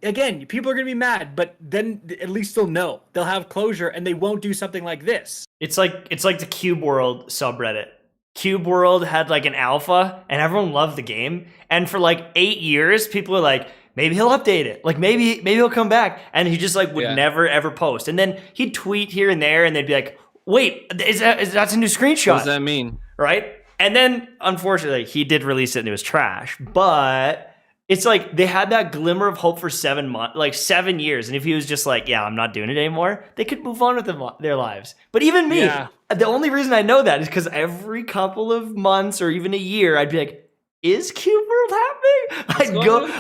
Again, people are going to be mad, but then at least they'll know. They'll have closure, and they won't do something like this. It's like the Cube World subreddit. Cube World had like an alpha, and everyone loved the game. And for like 8 years, people were like, maybe he'll update it. Like maybe he'll come back. And he just like would never ever post. And then he'd tweet here and there, and they'd be like, wait, that's a new screenshot. What does that mean? Right? And then, unfortunately, he did release it and it was trash. But it's like they had that glimmer of hope for 7 months, like 7 years. And if he was just like, yeah, I'm not doing it anymore, they could move on with their lives. But even me, the only reason I know that is because every couple of months or even a year, I'd be like, is Cube World happening?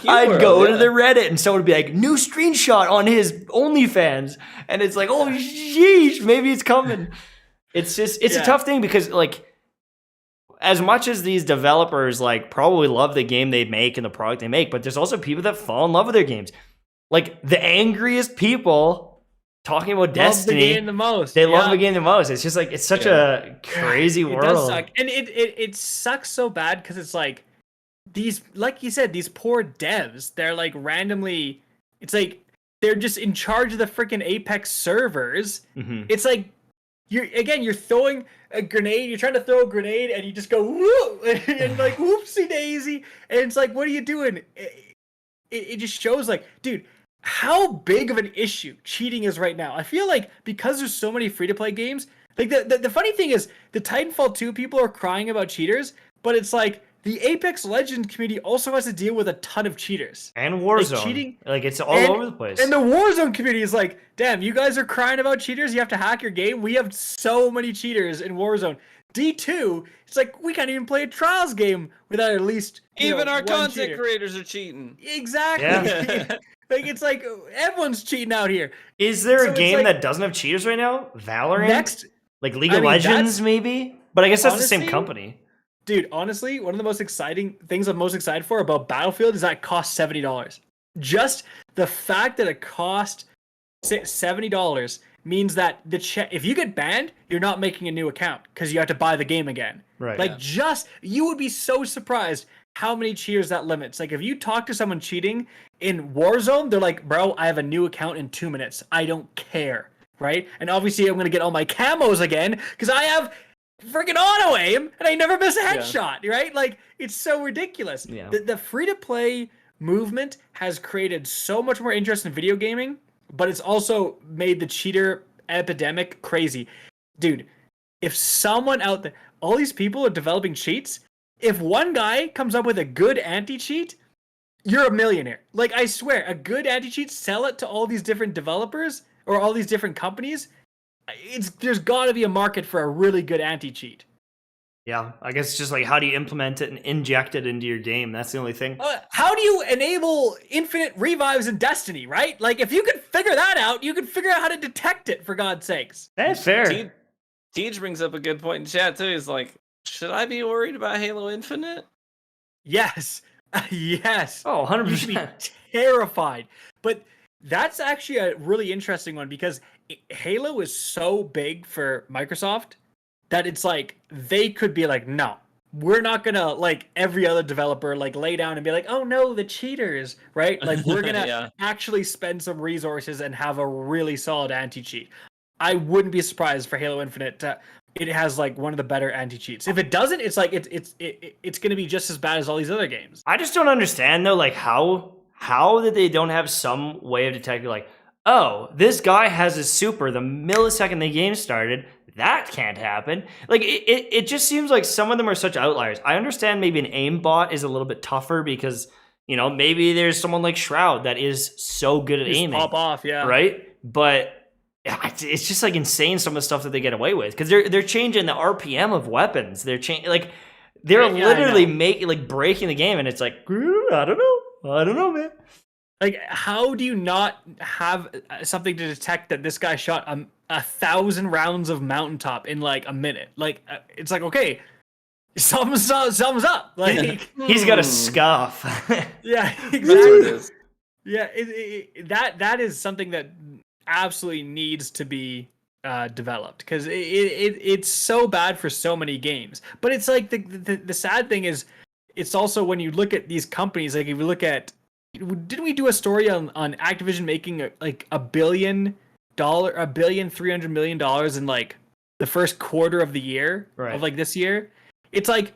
I'd go to the Reddit and someone would be like, new screenshot on his OnlyFans. And it's like, oh, sheesh, maybe it's coming. It's just, it's a tough thing because like, as much as these developers like probably love the game they make and the product they make, but there's also people that fall in love with their games. Like the angriest people talking about Destiny, love the game the most. They love the game the most. It's just like, it's such a crazy world. It does suck. And it sucks so bad because it's like these, like you said, these poor devs, they're like randomly, it's like they're just in charge of the freaking Apex servers. Mm-hmm. It's like, you're throwing a grenade, you're trying to throw a grenade, and you just go, woo! And like, whoopsie daisy. And it's like, what are you doing? It just shows like, dude, how big of an issue cheating is right now. I feel like because there's so many free-to-play games, like the funny thing is, the Titanfall 2 people are crying about cheaters, but it's like, the Apex Legends community also has to deal with a ton of cheaters. And Warzone. Like cheating. Like, it's all over the place. And the Warzone community is like, damn, you guys are crying about cheaters? You have to hack your game? We have so many cheaters in Warzone. D2, it's like, we can't even play a Trials game without at least, even our content cheater. Creators are cheating. Exactly. Yeah. Like, it's like, everyone's cheating out here. Is there a game that doesn't have cheaters right now? Valorant? Next. Like League of Legends, maybe? But I guess that's the same company. Dude, honestly, one of the most exciting things I'm most excited for about Battlefield is that it costs $70. Just the fact that it costs $70 means that if you get banned, you're not making a new account because you have to buy the game again. Right. Like, you would be so surprised how many cheaters that limits. Like, if you talk to someone cheating in Warzone, they're like, bro, I have a new account in 2 minutes. I don't care. Right? And obviously, I'm going to get all my camos again because I have freaking auto aim and I never miss a headshot, right? Like, it's so ridiculous. The free to play movement has created so much more interest in video gaming, but it's also made the cheater epidemic crazy. Dude, if someone out there, all these people are developing cheats, if one guy comes up with a good anti-cheat, you're a millionaire. Like, I swear, a good anti-cheat, sell it to all these different developers or all these different companies. There's got to be a market for a really good anti-cheat. Yeah, I guess it's just like, how do you implement it and inject it into your game? That's the only thing. How do you enable infinite revives in Destiny, right? Like, if you could figure that out, you could figure out how to detect it, for God's sakes. That's fair. Tej brings up a good point in chat, too. He's like, should I be worried about Halo Infinite? Yes. Yes. Oh, 100%. You should be terrified. But that's actually a really interesting one, because Halo is so big for Microsoft that it's like, they could be like, no, we're not gonna, like every other developer, like lay down and be like, oh no, the cheaters, right? Like, we're gonna actually spend some resources and have a really solid anti-cheat. I wouldn't be surprised for Halo Infinite it has like one of the better anti-cheats. If it doesn't, it's like it's gonna be just as bad as all these other games. I just don't understand though, like how that they don't have some way of detecting, like, oh, this guy has a super the millisecond the game started. That can't happen. Like, it just seems like some of them are such outliers. I understand maybe an aimbot is a little bit tougher because, you know, maybe there's someone like Shroud that is so good at aiming. Pop off, yeah. Right? But it's just like insane some of the stuff that they get away with, because they're changing the RPM of weapons. They're literally making, like, breaking the game, and it's like, I don't know, man. Like, how do you not have something to detect that this guy shot 1,000 rounds of mountaintop in like a minute? Like, it's like, okay, something's up. Like, he's got a scuff. Yeah, exactly. That's what it is. Yeah, that is something that absolutely needs to be developed, because it's so bad for so many games. But it's like the sad thing is, it's also when you look at these companies, like if you look at, didn't we do a story on Activision making like $1 billion, $300 million in like the first quarter of the year, right, of like this year? It's like,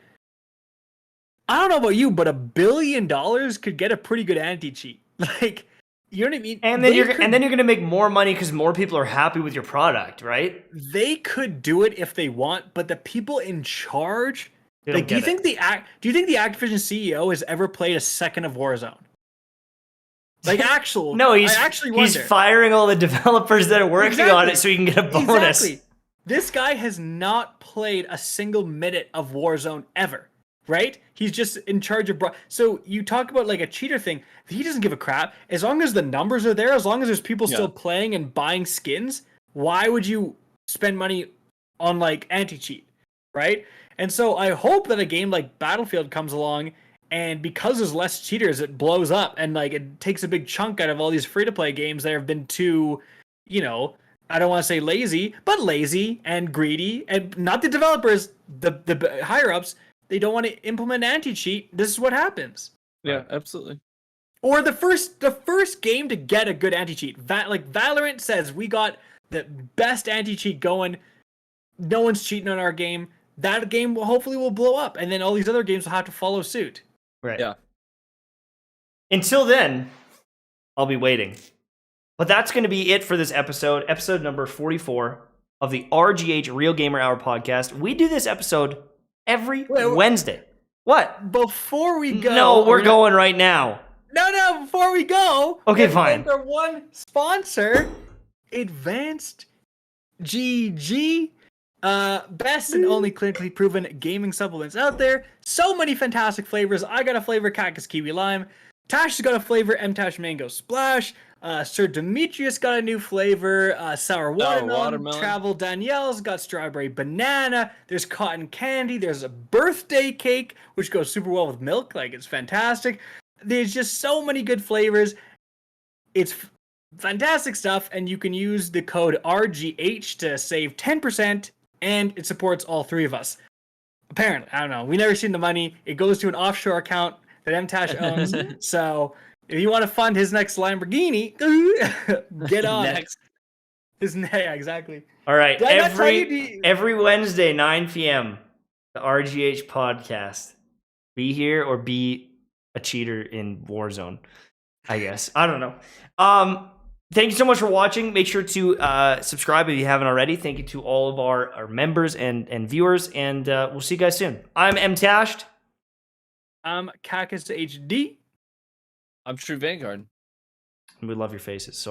I don't know about you, but $1 billion could get a pretty good anti-cheat. Like, you know what I mean? And then you're gonna make more money because more people are happy with your product, right? They could do it if they want, but the people in charge, like, do you think the Activision CEO has ever played a second of Warzone? Like, actual? No, he's firing all the developers that are working on it so he can get a bonus. Exactly. This guy has not played a single minute of Warzone ever, right? He's just in charge of. So you talk about like a cheater thing. He doesn't give a crap as long as the numbers are there. As long as there's people still playing and buying skins. Why would you spend money on like anti-cheat, right? And so I hope that a game like Battlefield comes along, and because there's less cheaters, it blows up, and like it takes a big chunk out of all these free-to-play games that have been too, you know, I don't want to say lazy, but lazy and greedy, and not the developers, the higher-ups. They don't want to implement anti-cheat. This is what happens. Yeah, absolutely. Or the first game to get a good anti-cheat. Like Valorant says, we got the best anti-cheat going. No one's cheating on our game. That game hopefully will blow up, and then all these other games will have to follow suit. Right. Yeah. Until then, I'll be waiting. But that's going to be it for this episode number 44 of the RGH Real Gamer Hour podcast. We do this episode every Wednesday. What? Before we go... No, we're going right now. No, before we go... Okay, fine. Our one sponsor, Advanced GG. Best and only clinically proven gaming supplements out there. So many fantastic flavors. I got a flavor Cactus Kiwi Lime. Tash got a flavor Mtashed Mango Splash. Sir Demetrius got a new flavor, sour watermelon. Travel Danielle's got strawberry banana. There's cotton candy. There's a birthday cake, which goes super well with milk. Like, it's fantastic. There's just so many good flavors. It's fantastic stuff, and you can use the code RGH to save 10%, and it supports all three of us. Apparently, I don't know. We never seen the money. It goes to an offshore account that Mtashed owns. So if you want to fund his next Lamborghini, get on next. Yeah, exactly. All right. Every Wednesday, 9 p.m., the RGH podcast. Be here or be a cheater in Warzone, I guess. I don't know. Thank you so much for watching. Make sure to subscribe if you haven't already. Thank you to all of our members and viewers, and we'll see you guys soon. I'm Mtashed. I'm KackisHD. I'm True Vanguard. We love your faces so much.